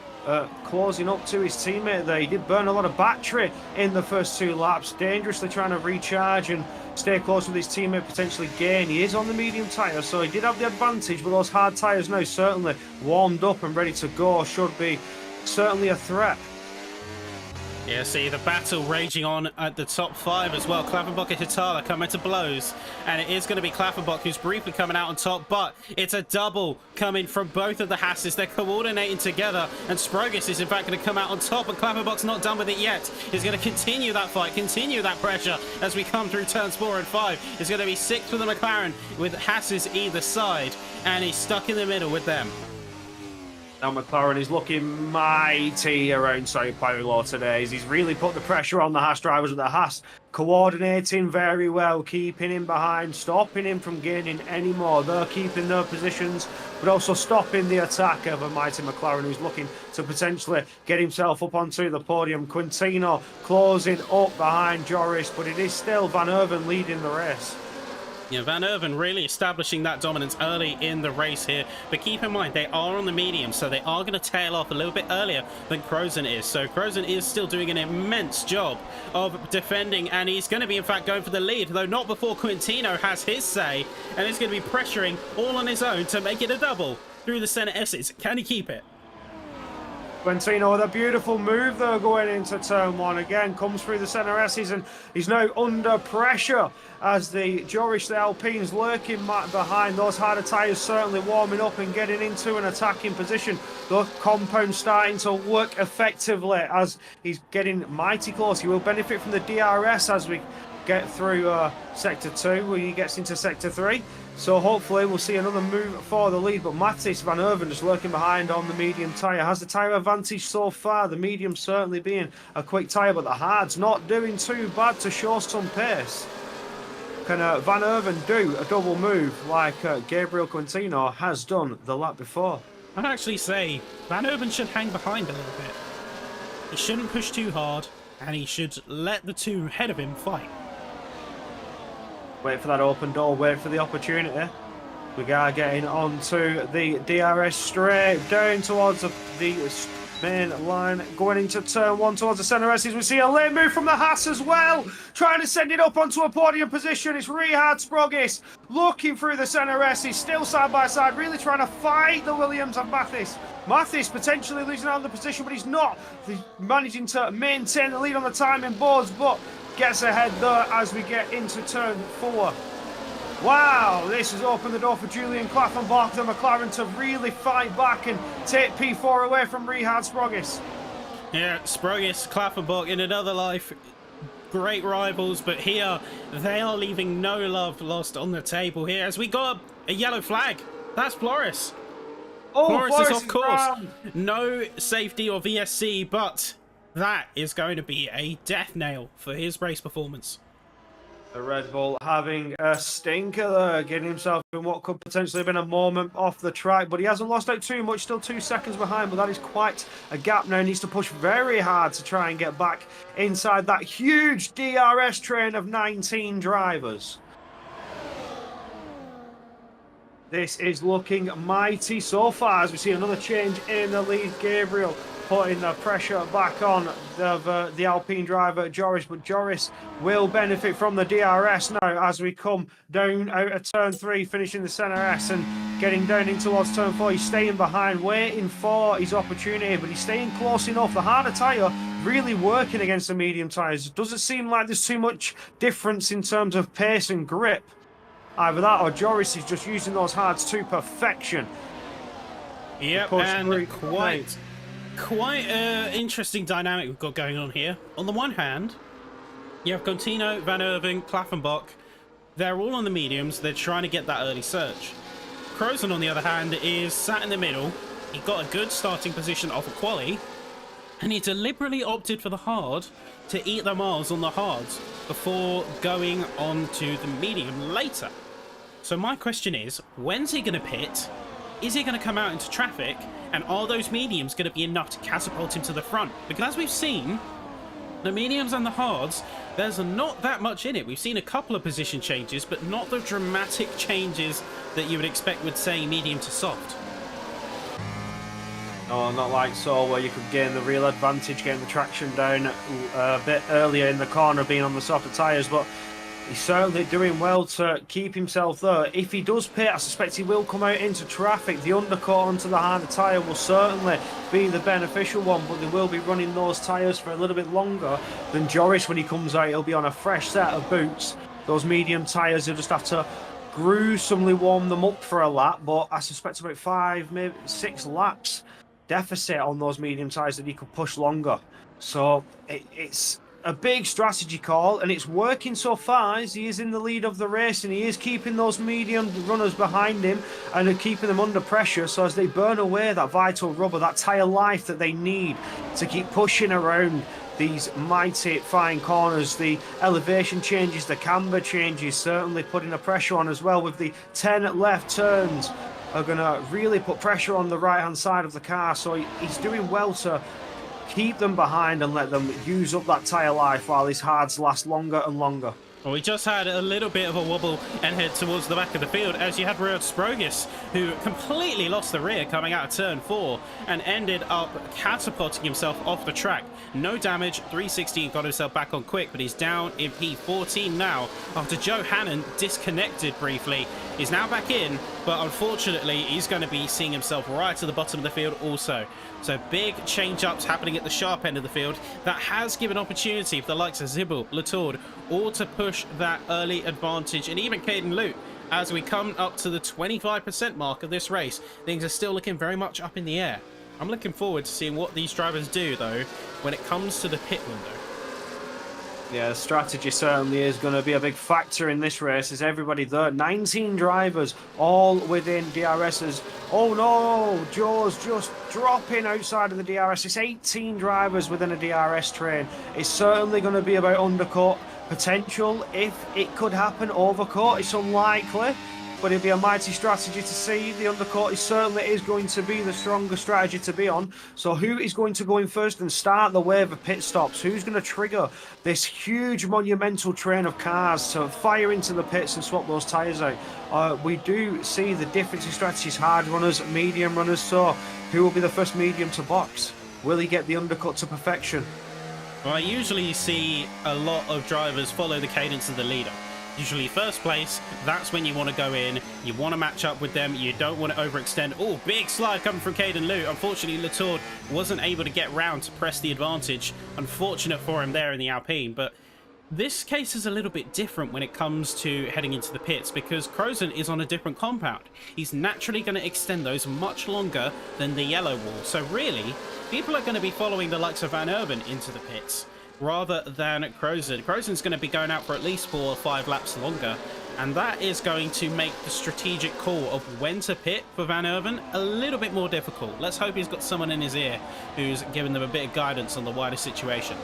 closing up to his teammate there. He did burn a lot of battery in the first 2 laps, dangerously trying to recharge and stay close with his teammate, potentially gain. He is on the medium tyre, so he did have the advantage, but those hard tyres now certainly warmed up and ready to go. Should be certainly a threat. Yeah, see the battle raging on at the top 5 as well. Klaffenbach and Hitala coming to blows, and it is going to be Klaffenbach who's briefly coming out on top, but it's a double coming from both of the Hasses. They're coordinating together, and Sprogis is in fact going to come out on top, but Klaffenbach's not done with it yet. He's going to continue that fight, continue that pressure as we come through turns 4 and 5. It's going to be 6 for the McLaren with Hasses either side, and he's stuck in the middle with them. Now McLaren is looking mighty around Sao Paulo today. He's really put the pressure on the Haas drivers, with the Haas coordinating very well, keeping him behind, stopping him from gaining any more. They're keeping their positions, but also stopping the attack of a mighty McLaren who's looking to potentially get himself up onto the podium. Quintino closing up behind Joris, but it is still Van Erven leading the race. Yeah, Van Erven really establishing that dominance early in the race here. But keep in mind, they are on the medium, so they are going to tail off a little bit earlier than Crozen is. So Crozen is still doing an immense job of defending, and he's going to be, in fact, going for the lead, though not before Quintino has his say, and he's going to be pressuring all on his own to make it a double through the center S's. Can he keep it? Quintino with a beautiful move though going into turn 1. Again, comes through the centre S's and he's now under pressure as the Joris, the Alpines lurking behind. Those harder tyres certainly warming up and getting into an attacking position. The compound starting to work effectively as he's getting mighty close. He will benefit from the DRS as we get through sector 2 where he gets into sector 3. So hopefully we'll see another move for the lead, but Matthijs Van Erven just lurking behind on the medium tyre. Has the tyre advantage so far, the medium certainly being a quick tyre, but the hard's not doing too bad to show some pace. Can Van Erven do a double move like Gabriel Quintino has done the lap before? I'd actually say Van Erven should hang behind a little bit. He shouldn't push too hard, and he should let the two ahead of him fight. Wait for that open door, wait for the opportunity. We are getting onto the DRS straight down towards the main line, going into turn 1 towards the centre S's. We see a late move from the Haas as well, trying to send it up onto a podium position. It's Rihard Sprogis looking through the centre S's, still side by side, really trying to fight the Williams and Matthijs. Matthijs potentially losing out on the position, but he's not. He's managing to maintain the lead on the timing boards, but gets ahead there as we get into turn 4. Wow, this has opened the door for Julian Klaffenbach, the McLaren, to really fight back and take P4 away from Rihard Sprogis. Yeah, Sprogis, Klaffenbach in another life. Great rivals, but here they are leaving no love lost on the table here as we got a yellow flag. That's Flores. Oh, Flores is off course. Brown. No safety or VSC, but that is going to be a death nail for his race performance. The Red Bull having a stinker there, getting himself in what could potentially have been a moment off the track, but he hasn't lost out too much, still 2 seconds behind, but that is quite a gap now. He needs to push very hard to try and get back inside that huge DRS train of 19 drivers. This is looking mighty so far as we see another change in the lead. Gabriel putting the pressure back on the Alpine driver Joris, but Joris will benefit from the DRS now as we come down out of turn 3, finishing the centre S and getting down in towards turn 4. He's staying behind, waiting for his opportunity, but he's staying close enough. The harder tyre really working against the medium tyres. Doesn't seem like there's too much difference in terms of pace and grip. Either that or Joris is just using those hards to perfection. Yep, and quite an interesting dynamic we've got going on here. On the one hand, you have Contino, Van Erven, Klaffenbach. They're all on the mediums. They're trying to get that early surge. Crozen, on the other hand, is sat in the middle, He got a good starting position off a quali, and he deliberately opted for the hard to eat the miles on the hards before going on to the medium later. So my question is, when's he going to pit? Is he going to come out into traffic? And are those mediums going to be enough to catapult him to the front? Because as we've seen, the mediums and the hards, there's not that much in it. We've seen a couple of position changes, but not the dramatic changes that you would expect with, say, medium to soft. No, not like so, where you could gain the real advantage, getting the traction down a bit earlier in the corner, being on the softer tyres, but he's certainly doing well to keep himself there. If he does pit, I suspect he will come out into traffic. The undercut onto the harder tyre will certainly be the beneficial one, but they will be running those tyres for a little bit longer than Joris. When he comes out, he'll be on a fresh set of boots. Those medium tyres, he'll just have to gruesomely warm them up for a lap, but I suspect about 5, maybe 6 laps deficit on those medium tyres that he could push longer. So it's a big strategy call, and it's working so far as he is in the lead of the race, and he is keeping those medium runners behind him and are keeping them under pressure, so as they burn away that vital rubber, that tyre life that they need to keep pushing around these mighty fine corners. The elevation changes, the camber changes, certainly putting a pressure on as well, with the 10 left turns are going to really put pressure on the right hand side of the car. So he's doing well to keep them behind and let them use up that tyre life while his hards last longer and longer. Well, we just had a little bit of a wobble and head towards the back of the field as you had Riot Sprogis, who completely lost the rear coming out of turn 4 and ended up catapulting himself off the track. No damage, 360, got himself back on quick, but he's down in P14 now after Joe Hannon disconnected briefly. He's now back in, but unfortunately he's going to be seeing himself right to the bottom of the field also. So big change-ups happening at the sharp end of the field. That has given opportunity for the likes of Zibble, Latour, all to push that early advantage, and even Caden Lute. As we come up to the 25% mark of this race, things are still looking very much up in the air. I'm looking forward to seeing what these drivers do, though, when it comes to the pit window. Yeah, strategy certainly is going to be a big factor in this race. Is everybody there? 19 drivers, all within DRSs. Oh no, Joe's just dropping outside of the DRS. It's 18 drivers within a DRS train. It's certainly going to be about undercut potential. If it could happen, overcut. It's unlikely, but it'd be a mighty strategy to see. The undercut certainly is going to be the stronger strategy to be on. So who is going to go in first and start the wave of pit stops? Who's going to trigger this huge monumental train of cars to fire into the pits and swap those tyres out? We do see the difference in strategies, hard runners, medium runners. So who will be the first medium to box? Will he get the undercut to perfection? Well, I usually see a lot of drivers follow the cadence of the leader. Usually first place, that's when you want to go in, you want to match up with them, you don't want to overextend. Oh, big slide coming from Caden Lute. Unfortunately, Latour wasn't able to get round to press the advantage. Unfortunate for him there in the Alpine, but this case is a little bit different when it comes to heading into the pits, because Crozen is on a different compound. He's naturally going to extend those much longer than the yellow wall. So really, people are going to be following the likes of Van Urban into the pits rather than Crozen. Crozen's going to be going out for at least 4 or 5 laps longer, and that is going to make the strategic call of when to pit for Van Urban a little bit more difficult. Let's hope he's got someone in his ear who's giving them a bit of guidance on the wider situation.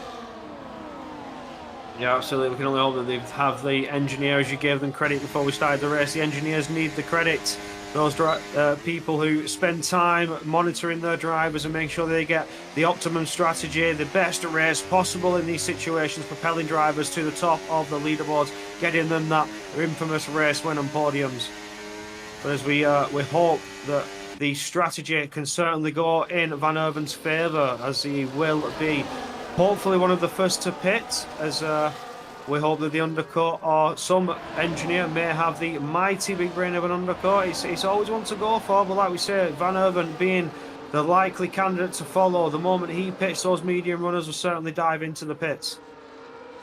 Yeah, absolutely. We can only hope that they have the engineers. You gave them credit before we started the race. The engineers need the credit. Those people who spend time monitoring their drivers and make sure they get the optimum strategy, the best race possible in these situations, propelling drivers to the top of the leaderboards, getting them that infamous race win on podiums. But as we hope that the strategy can certainly go in Van Urban's favour, as he will be hopefully one of the first to pit, as we hope that the undercut, or some engineer may have the mighty big brain of an undercut. It's always one to go for, but like we say, Van Urban being the likely candidate to follow, the moment he pits, those medium runners will certainly dive into the pits.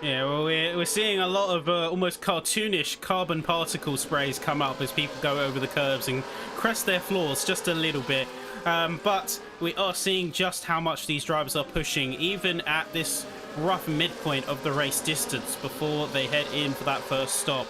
Yeah, well, we're seeing a lot of almost cartoonish carbon particle sprays come up as people go over the curves and crest their floors just a little bit. But we are seeing just how much these drivers are pushing, even at this rough midpoint of the race distance before they head in for that first stop.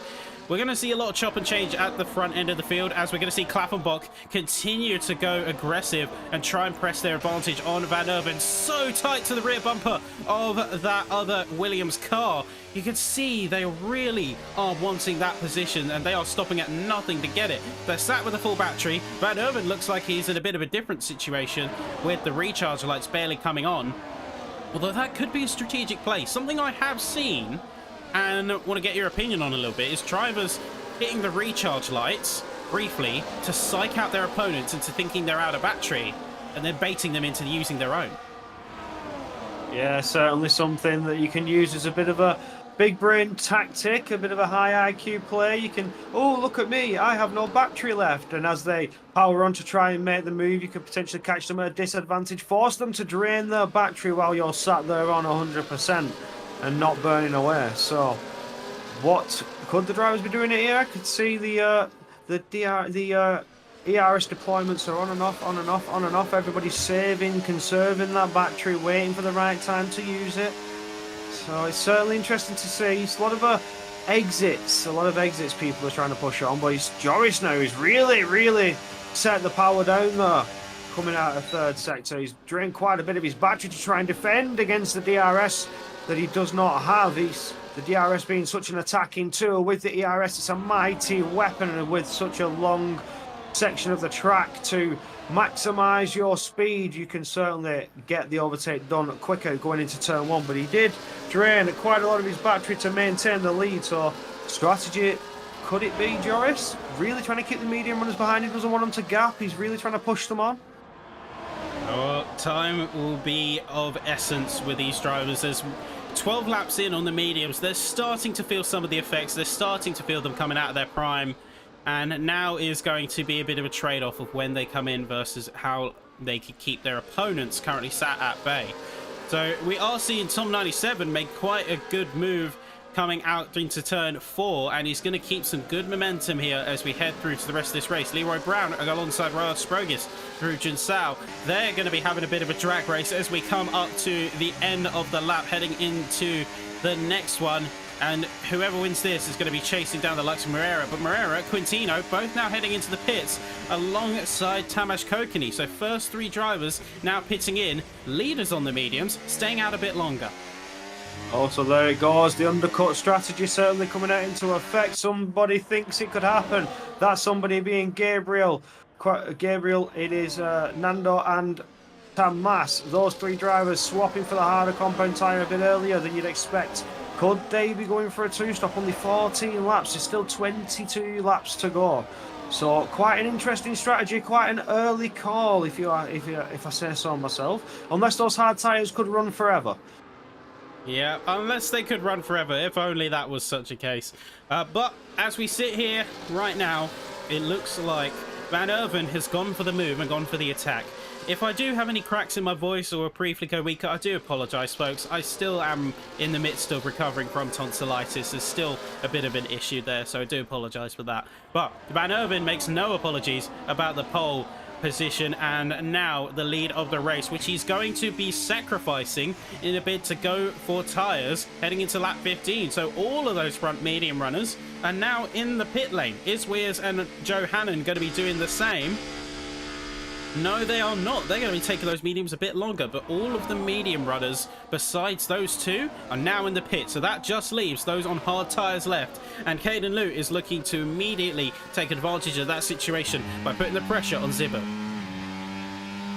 we're going to see a lot of chop and change at the front end of the field, as we're going to see Klappenbach continue to go aggressive and try and press their advantage on Van Erven, so tight to the rear bumper of that other Williams car. You can see they really are wanting that position, and they are stopping at nothing to get it. They're sat with a full battery. Van Erven looks like he's in a bit of a different situation with the recharge lights barely coming on. Although that could be a strategic play. Something I have seen and want to get your opinion on a little bit is drivers hitting the recharge lights briefly to psych out their opponents into thinking they're out of battery, and then baiting them into using their own. Yeah, certainly something that you can use as a bit of a big brain tactic, a bit of a high IQ play. You can, oh, look at me, I have no battery left. And as they power on to try and make the move, you could potentially catch them at a disadvantage, force them to drain their battery while you're sat there on 100% and not burning away. So what could the drivers be doing it here? I could see the ERS deployments are on and off, on and off, on and off. Everybody's saving, conserving that battery, waiting for the right time to use it. So it's certainly interesting to see. It's a lot of exits. A lot of exits people are trying to push on. But it's Joris now who's really set the power down there. Coming out of third sector. He's drained quite a bit of his battery to try and defend against the DRS that he does not have. The DRS being such an attacking tool. With the ERS, it's a mighty weapon, and with such a long section of the track to maximize your speed, you can certainly get the overtake done quicker going into turn one. But he did drain quite a lot of his battery to maintain the lead. So strategy, could it be Joris really trying to keep the medium runners behind? He doesn't want them to gap. He's really trying to push them on. Oh, time will be of essence with these drivers. There's 12 laps in on the mediums. They're starting to feel some of the effects. They're starting to feel them coming out of their prime. And now is going to be a bit of a trade-off of when they come in versus how they could keep their opponents currently sat at bay. So we are seeing Tom 97 make quite a good move coming out into turn 4, and he's going to keep some good momentum here as we head through to the rest of this race. Leroy Brown alongside Ryan Sprogis through Jinsao. They're going to be having a bit of a drag race as we come up to the end of the lap, heading into the next one. And whoever wins this is going to be chasing down the likes of Moreira. But Moreira, Quintino, both now heading into the pits alongside Tamas Kokeni. So first 3 drivers now pitting in. Leaders on the mediums, staying out a bit longer. Oh, so there it goes. The undercut strategy certainly coming out into effect. Somebody thinks it could happen. That somebody being Gabriel. It is Nando and Tamas. Those 3 drivers swapping for the harder compound tyre a bit earlier than you'd expect. Could they be going for a 2-stop? Only 14 laps. There's still 22 laps to go. So quite an interesting strategy, quite an early call, if I say so myself. Unless those hard tyres could run forever. Yeah, unless they could run forever. If only that was such a case. But as we sit here right now, it looks like Van Erven has gone for the move and gone for the attack. If I do have any cracks in my voice or briefly go weaker, I do apologise, folks. I still am in the midst of recovering from tonsillitis. There's still a bit of an issue there, so I do apologise for that. But Van Erven makes no apologies about the pole position and now the lead of the race, which he's going to be sacrificing in a bid to go for tyres heading into lap 15. So all of those front medium runners are now in the pit lane. Is Weers and Joe Hannon going to be doing the same? No, they are not. They're going to be taking those mediums a bit longer, but all of the medium runners besides those 2 are now in the pit, so that just leaves those on hard tyres left, and Caden Liu is looking to immediately take advantage of that situation by putting the pressure on Zibbo.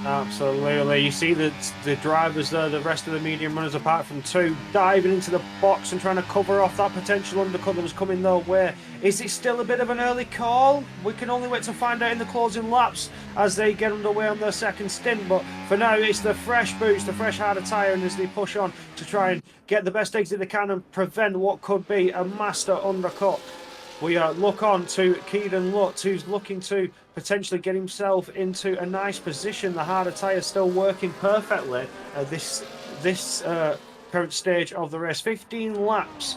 Absolutely. You see the drivers there, the rest of the medium runners apart from 2, diving into the box and trying to cover off that potential undercut that was coming their way. Is it still a bit of an early call? We can only wait to find out in the closing laps as they get underway on their second stint. But for now, it's the fresh boots, the fresh harder tyre, and as they push on to try and get the best exit they can and prevent what could be a master undercut. We look on to Keegan Lutz, who's looking to potentially get himself into a nice position. The harder tyre still working perfectly at this current stage of the race. 15 laps.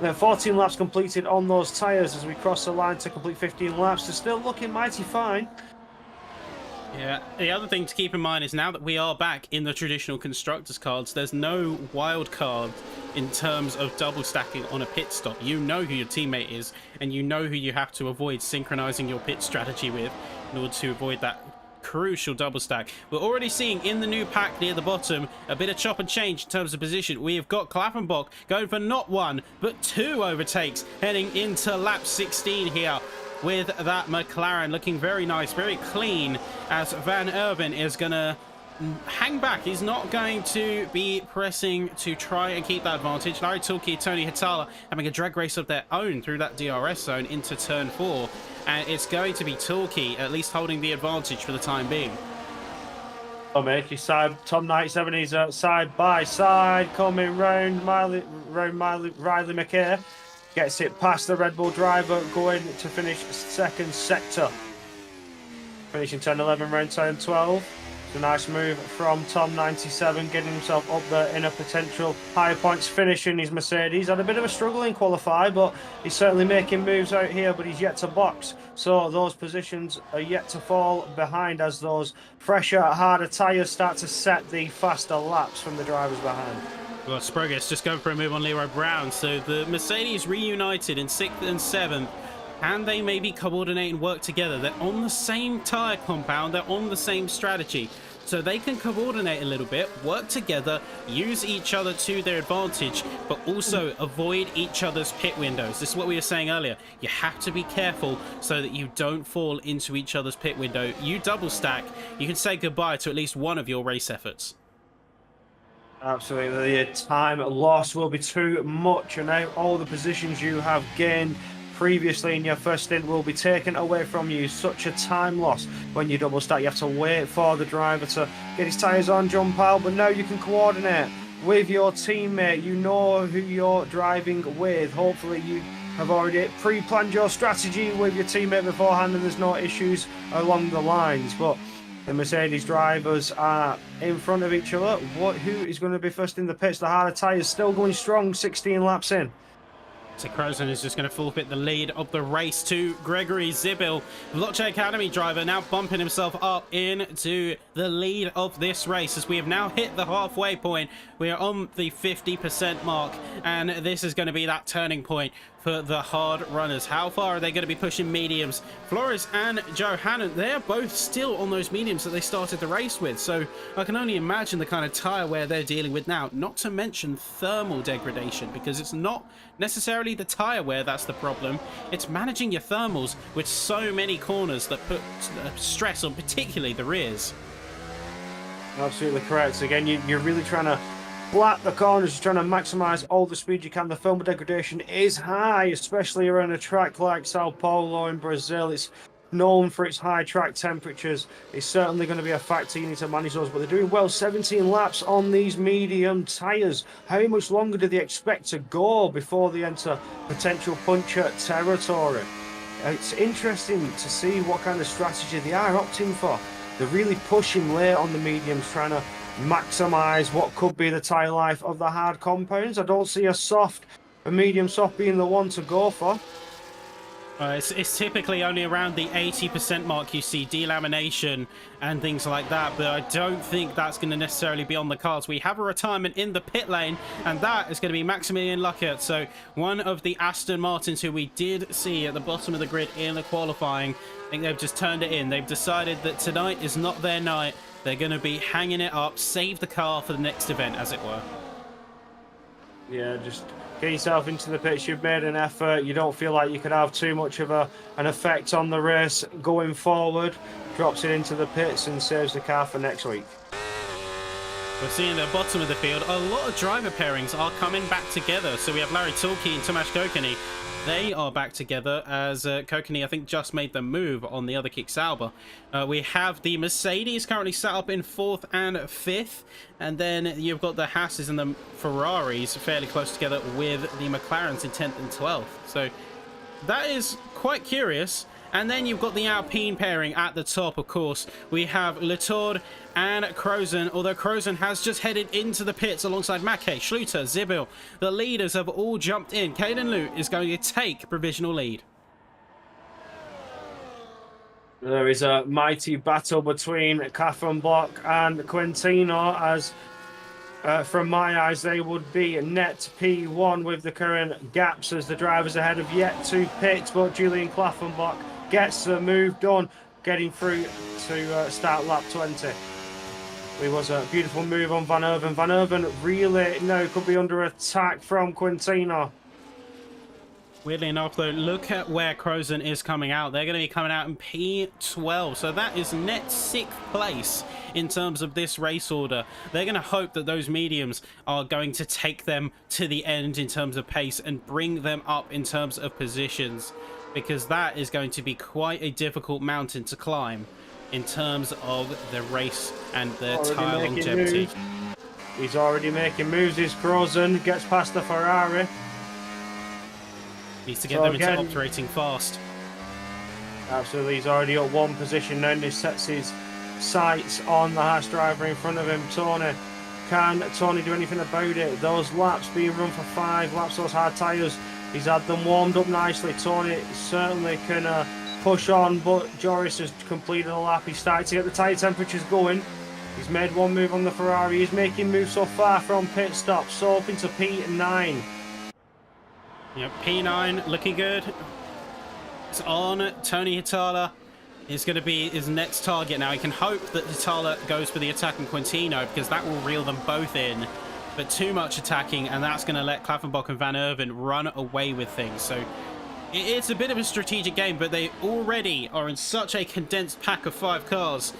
14 laps completed on those tyres as we cross the line to complete 15 laps. They're still looking mighty fine. Yeah, the other thing to keep in mind is now that we are back in the traditional constructors cards, there's no wild card in terms of double stacking on a pit stop. You know who your teammate is, and you know who you have to avoid synchronizing your pit strategy with in order to avoid that crucial double stack. We're already seeing in the new pack near the bottom a bit of chop and change in terms of position. We have got Klappenbach going for not one but two overtakes heading into lap 16 here, with that McLaren looking very nice, very clean, as Van Erven is gonna hang back. He's not going to be pressing to try and keep that advantage. Larry Tulke, Tony Hitala having a drag race of their own through that DRS zone into turn 4, and it's going to be Tulke at least holding the advantage for the time being. Oh, mate, he's side Tom 97. He's side by side coming round Riley McKay. Gets it past the Red Bull driver, going to finish second sector. Finishing turn 11, round turn 12. It's a nice move from Tom 97, getting himself up there in a potential higher points finishing his Mercedes. Had a bit of a struggle in qualify, but he's certainly making moves out here, but he's yet to box. So those positions are yet to fall behind as those fresher, harder tyres start to set the faster laps from the drivers behind. Well, Sprogis just going for a move on Leroy Brown. So the Mercedes reunited in 6th and 7th. And they maybe coordinate and work together. They're on the same tyre compound. They're on the same strategy. So they can coordinate a little bit, work together, use each other to their advantage, but also avoid each other's pit windows. This is what we were saying earlier. You have to be careful so that you don't fall into each other's pit window. You double stack, you can say goodbye to at least one of your race efforts. Absolutely, the time loss will be too much, and now all the positions you have gained previously in your first stint will be taken away from you. Such a time loss when you double stack. You have to wait for the driver to get his tyres on, jump out, but now you can coordinate with your teammate. You know who you're driving with. Hopefully you have already pre-planned your strategy with your teammate beforehand and there's no issues along the lines. But the Mercedes drivers are in front of each other. Who is going to be first in the pits? The harder tyres still going strong, 16 laps in. So Crozen is just going to forfeit the lead of the race to Gregory Zibil. Vlocce Academy driver now bumping himself up into the lead of this race as we have now hit the halfway point. We are on the 50% mark, and this is going to be that turning point for the hard runners. How far are they going to be pushing mediums? Flores and Johanan, they're both still on those mediums that they started the race with, so I can only imagine the kind of tyre wear they're dealing with now, not to mention thermal degradation, because it's not necessarily the tyre wear that's the problem, it's managing your thermals with so many corners that put stress on particularly the rears. Absolutely correct. Again, you're really trying to flat the corners, you're trying to maximize all the speed you can. The thermal degradation is high, especially around a track like Sao Paulo in Brazil. It's known for its high track temperatures. It's certainly going to be a factor. You need to manage those, but they're doing well. 17 laps on these medium tyres. How much longer do they expect to go before they enter potential puncture territory? It's interesting to see what kind of strategy they are opting for. They're really pushing late on the mediums, trying to maximise what could be the tyre life of the hard compounds. I don't see a medium soft being the one to go for. It's typically only around the 80% mark you see delamination and things like that, but I don't think that's going to necessarily be on the cards. We have a retirement in the pit lane, and that is going to be Maximilian Luckert. So one of the Aston Martins who we did see at the bottom of the grid in the qualifying, I think they've just turned it in. They've decided that tonight is not their night. They're going to be hanging it up, save the car for the next event, as it were. Yeah, just get yourself into the pits. You've made an effort. You don't feel like you could have too much of an effect on the race going forward. Drops it into the pits and saves the car for next week. We're seeing the bottom of the field. A lot of driver pairings are coming back together. So we have Larry Tulke and Tomasz Kokeny. They are back together as Kokeny, I think, just made the move on the other Kick Sauber. We have the Mercedes currently set up in 4th and 5th. And then you've got the Hasses and the Ferraris fairly close together with the McLarens in 10th and 12th. So that is quite curious. And then you've got the Alpine pairing at the top, of course. We have Latour and Crozen, although Crozen has just headed into the pits alongside Mackay, Schluter, Zibil. The leaders have all jumped in. Caden Lute is going to take provisional lead. There is a mighty battle between Klappenbach and Quintino as From my eyes, they would be net P1 with the current gaps as the drivers ahead have yet to pit, but Julian Klaffenbach gets the move done, getting through to start lap 20. It was a beautiful move on Van Erven. Van Erven really now could be under attack from Quintino. Weirdly enough, though, look at where Crozen is coming out. They're going to be coming out in P12, so that is net 6th place in terms of this race order. They're going to hope that those mediums are going to take them to the end in terms of pace and bring them up in terms of positions, because that is going to be quite a difficult mountain to climb in terms of the race and the tyre longevity. Moves. He's already making moves. His Crozen gets past the Ferrari. Needs to get them into operating fast. Absolutely, he's already up one position now, and he sets his sights on the Haas driver in front of him, Tony. Can Tony do anything about it? Those laps being run for 5 laps, those hard tyres, he's had them warmed up nicely. Tony certainly can push on, but Joris has completed a lap. He's started to get the tyre temperatures going. He's made one move on the Ferrari. He's making moves so far from pit stop, so up into P9. Yep, P9 looking good. It's on. Tony Hitala is going to be his next target now. He can hope that Hitala goes for the attack on Quintino, because that will reel them both in. But too much attacking, and that's going to let Klaffenbach and Van Erven run away with things. So it's a bit of a strategic game, but they already are in such a condensed pack of 5 cars.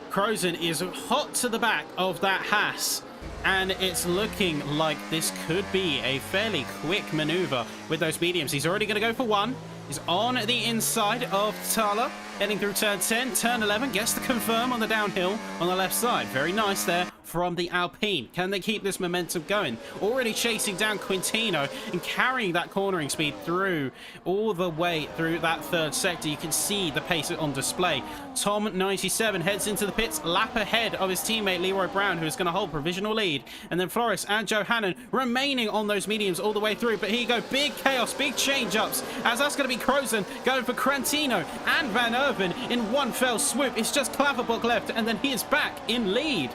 Crozen is hot to the back of that Haas, and it's looking like this could be a fairly quick maneuver with those mediums. He's already going to go for 1. He's on the inside of Tala, heading through turn 10. Turn 11 gets the confirm on the downhill on the left side. Very nice there from the Alpine. Can they keep this momentum going? Already chasing down Quintino and carrying that cornering speed through all the way through that 3rd sector. You can see the pace on display. Tom 97 heads into the pits, lap ahead of his teammate Leroy Brown, who is going to hold provisional lead. And then Flores and Johannen remaining on those mediums all the way through. But here you go, big chaos, big change-ups, as that's going to be Crozen going for Quintino and Van Erven in one fell swoop. It's just Klaffenbach left, and then he is back in lead.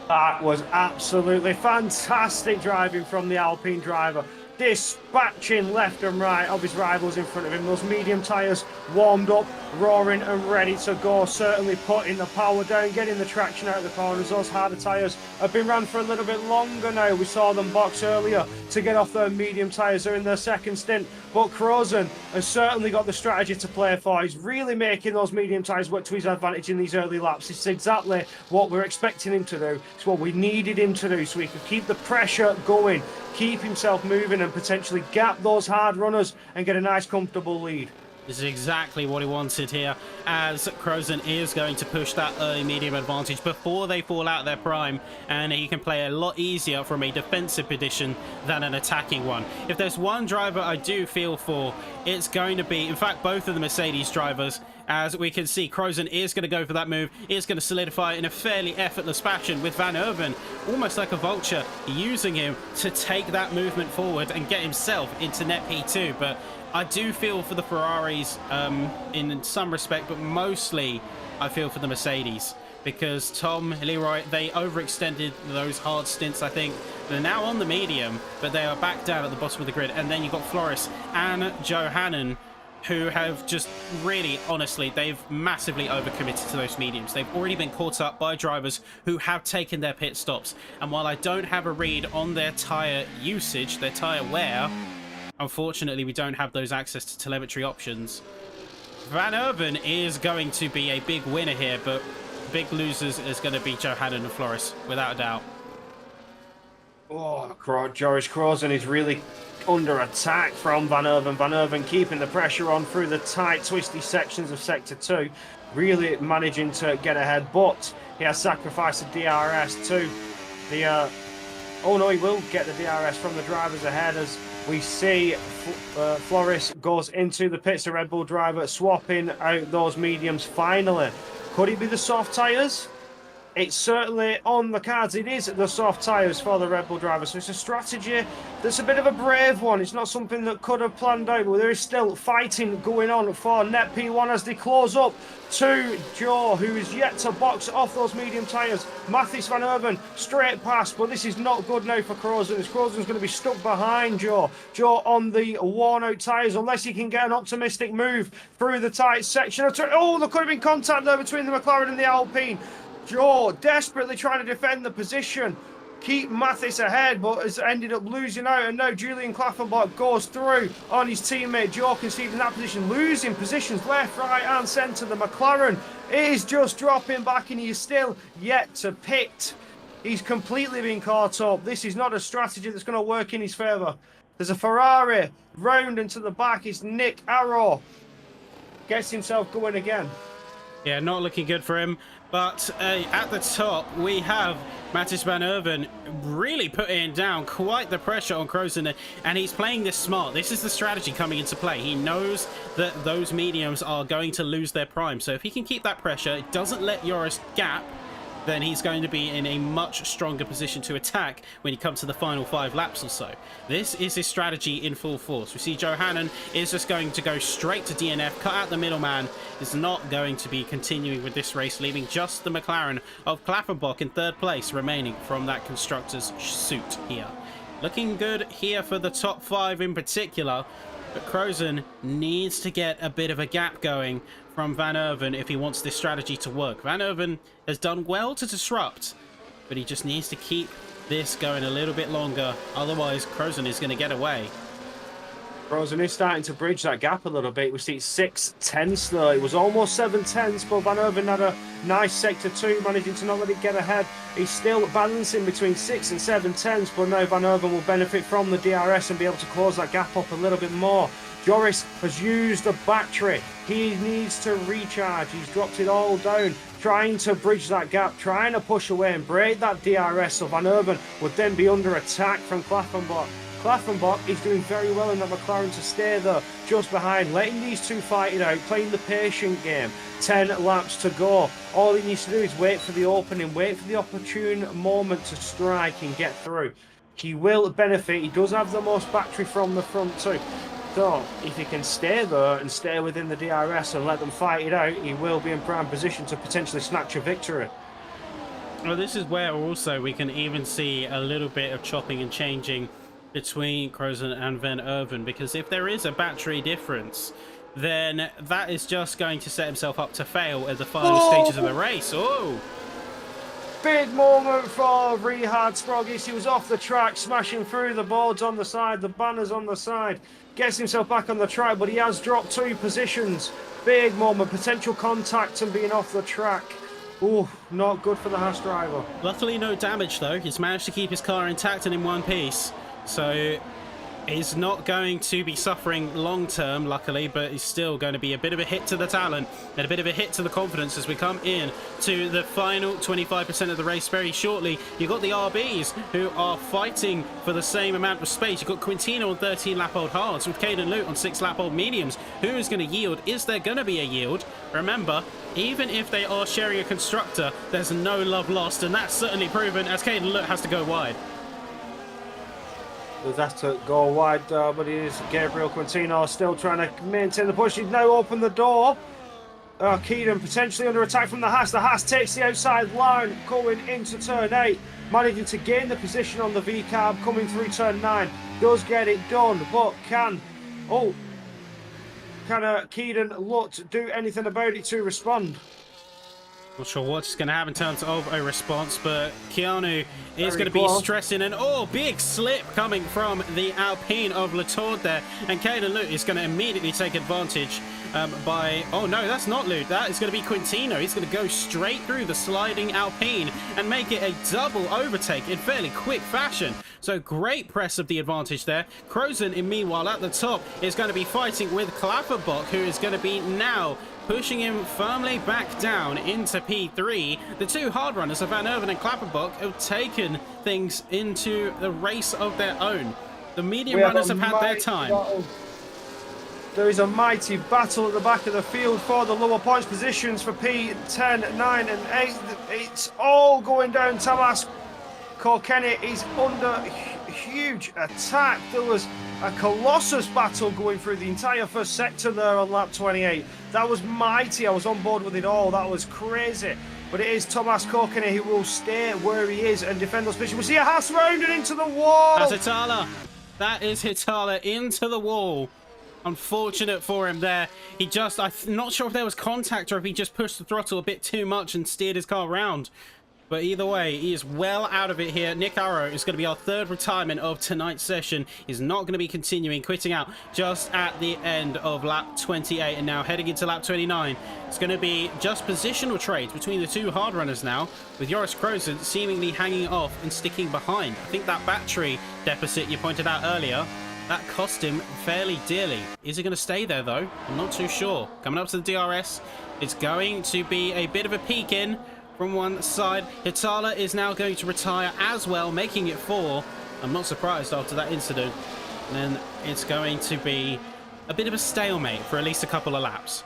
That was absolutely fantastic driving from the Alpine driver. Dispatching left and right of his rivals in front of him. Those medium tyres warmed up, roaring and ready to go. Certainly putting the power down, getting the traction out of the corners. Those harder tyres have been run for a little bit longer now. We saw them box earlier to get off their medium tyres. They're in their 2nd stint. But Crozen has certainly got the strategy to play for. He's really making those medium tyres work to his advantage in these early laps. It's exactly what we're expecting him to do. It's what we needed him to do, so he could keep the pressure going, keep himself moving, and potentially gap those hard runners and get a nice comfortable lead. This is exactly what he wanted here, as Crozen is going to push that early medium advantage before they fall out of their prime, and he can play a lot easier from a defensive position than an attacking one. If there's one driver I do feel for, it's going to be, in fact, both of the Mercedes drivers. As we can see, Crozen is going to go for that move, is going to solidify in a fairly effortless fashion, with Van Erven almost like a vulture, using him to take that movement forward and get himself into net P2. But I do feel for the Ferraris in some respect, but mostly I feel for the Mercedes, because Tom, Leroy, they overextended those hard stints. I think they're now on the medium, but they are back down at the bottom of the grid. And then you've got Flores and Johannen, who have just really, honestly, they've massively overcommitted to those mediums. They've already been caught up by drivers who have taken their pit stops. And while I don't have a read on their tyre usage, their tyre wear, unfortunately, we don't have those access to telemetry options. Van Erven is going to be a big winner here, but big losers is going to be Johannen and Flores, without a doubt. Oh, Joris Crozen is really under attack from Van Erven. Van Erven keeping the pressure on through the tight, twisty sections of Sector 2. Really managing to get ahead, but he has sacrificed the DRS to the... oh no, he will get the DRS from the drivers ahead, as we see Flores goes into the pits, the Red Bull driver swapping out those mediums finally. Could it be the soft tyres? It's certainly on the cards. It is the soft tyres for the Red Bull driver. So it's a strategy that's a bit of a brave one. It's not something that could have planned out, but there is still fighting going on for Net P1 as they close up to Joe, who is yet to box off those medium tyres. Mathis van Erven straight past, but this is not good now for Crozen, as Crozen's going to be stuck behind Joe. Joe on the worn out tyres, unless he can get an optimistic move through the tight section. Oh, there could have been contact there between the McLaren and the Alpine. Joe desperately trying to defend the position, keep Mathis ahead, but has ended up losing out. And now Julian Klaffenbach goes through on his teammate. Joe conceding that position, losing positions left, right, and centre. The McLaren is just dropping back, and he is still yet to pit. He's completely been caught up. This is not a strategy that's going to work in his favour. There's a Ferrari round and to the back. It's Nick Arrow. Gets himself going again. Yeah, not looking good for him. But at the top, we have Mathis van Erven really putting down quite the pressure on Crozen, and he's playing this smart. This is the strategy coming into play. He knows that those mediums are going to lose their prime. So if he can keep that pressure, it doesn't let Joris gap, then he's going to be in a much stronger position to attack when he comes to the final 5 laps or so. This is his strategy in full force. We see Johanan is just going to go straight to DNF, cut out the middleman, is not going to be continuing with this race, leaving just the McLaren of Klaffenbach in 3rd place remaining from that constructor's suit here. Looking good here for the top 5 in particular, but Crozen needs to get a bit of a gap going from Van Erven if he wants this strategy to work. Van Erven has done well to disrupt, but he just needs to keep this going a little bit longer. Otherwise, Crozen is going to get away. Crozen is starting to bridge that gap a little bit. We see 6/10 though. It was almost 7/10, but Van Erven had a nice sector 2, managing to not let it get ahead. He's still balancing between 6 and 7/10, but now Van Erven will benefit from the DRS and be able to close that gap up a little bit more. Joris has used the battery. He needs to recharge. He's dropped it all down, trying to bridge that gap, trying to push away and break that DRS. So Van Erven would then be under attack from Klaffenbach. Klaffenbach is doing very well in that McLaren to stay there, just behind, letting these two fight it out, playing the patient game. 10 laps to go. All he needs to do is wait for the opening, wait for the opportune moment to strike and get through. He will benefit. He does have the most battery from the front too. So, if he can stay there and stay within the DRS and let them fight it out, he will be in prime position to potentially snatch a victory. Well, this is where also we can even see a little bit of chopping and changing between Crozen and Van Erven, because if there is a battery difference, then that is just going to set himself up to fail at the final stages of the race. Oh! Big moment for Rihard Sprogis. He was off the track, smashing through the boards on the side, the banners on the side. Gets himself back on the track, but he has dropped 2 positions. Big moment, potential contact and being off the track. Ooh, not good for the Haas driver. Luckily no damage though. He's managed to keep his car intact and in one piece. So he's not going to be suffering long term, luckily, but he's still going to be a bit of a hit to the talent and a bit of a hit to the confidence as we come in to the final 25% of the race very shortly. You've got the RBs who are fighting for the same amount of space. You've got Quintino on 13-lap-old hards with Caden Lute on 6-lap-old mediums. Who is going to yield? Is there going to be a yield? Remember, even if they are sharing a constructor, there's no love lost, and that's certainly proven as Caden Lute has to go wide. That's to go wide, but it is Gabriel Quintino still trying to maintain the push. He's now opened the door. Keaton potentially under attack from the Haas. The Haas takes the outside line going into turn 8, managing to gain the position on the V-carb coming through turn 9. Does get it done, but can Keaton Lutt do anything about it to respond? Not sure what's going to happen in terms of a response, but Keanu is going to be stressing, and big slip coming from the Alpine of Latour there, and Caden Lute is going to immediately take advantage by, oh no, that's not Lute, that is going to be Quintino. He's going to go straight through the sliding Alpine and make it a double overtake in fairly quick fashion. So great press of the advantage there. Crozen, in meanwhile, at the top is going to be fighting with Klaffenbach, who is going to be now pushing him firmly back down into P3. The 2 hard runners of Van Erven and Klaffenbach have taken things into the race of their own. The medium runners have had their time. There is a mighty battle at the back of the field for the lower points positions for P10, 9 and 8. It's all going down. Tamas Kilkenny is under huge attack. There was a colossus battle going through the entire first sector there on lap 28. That was mighty. I was on board with it all. That was crazy. But it is Tamas Kilkenny who will stay where he is and defend those positions. We see a Haas rounded into the wall. That's Hitala. That is Hitala into the wall. Unfortunate for him there. I'm not sure if there was contact or if he just pushed the throttle a bit too much and steered his car around. But either way, he is well out of it here. Nick Arrow is going to be our third retirement of tonight's session. He's not going to be continuing, quitting out just at the end of lap 28. And now heading into lap 29. It's going to be just positional trades between the two hard runners now, with Joris Krozen seemingly hanging off and sticking behind. I think that battery deficit you pointed out earlier, that cost him fairly dearly. Is he going to stay there, though? I'm not too sure. Coming up to the DRS, it's going to be a bit of a peek in from one side. Hitala is now going to retire as well, making it 4. I'm not surprised after that incident. And then it's going to be a bit of a stalemate for at least a couple of laps.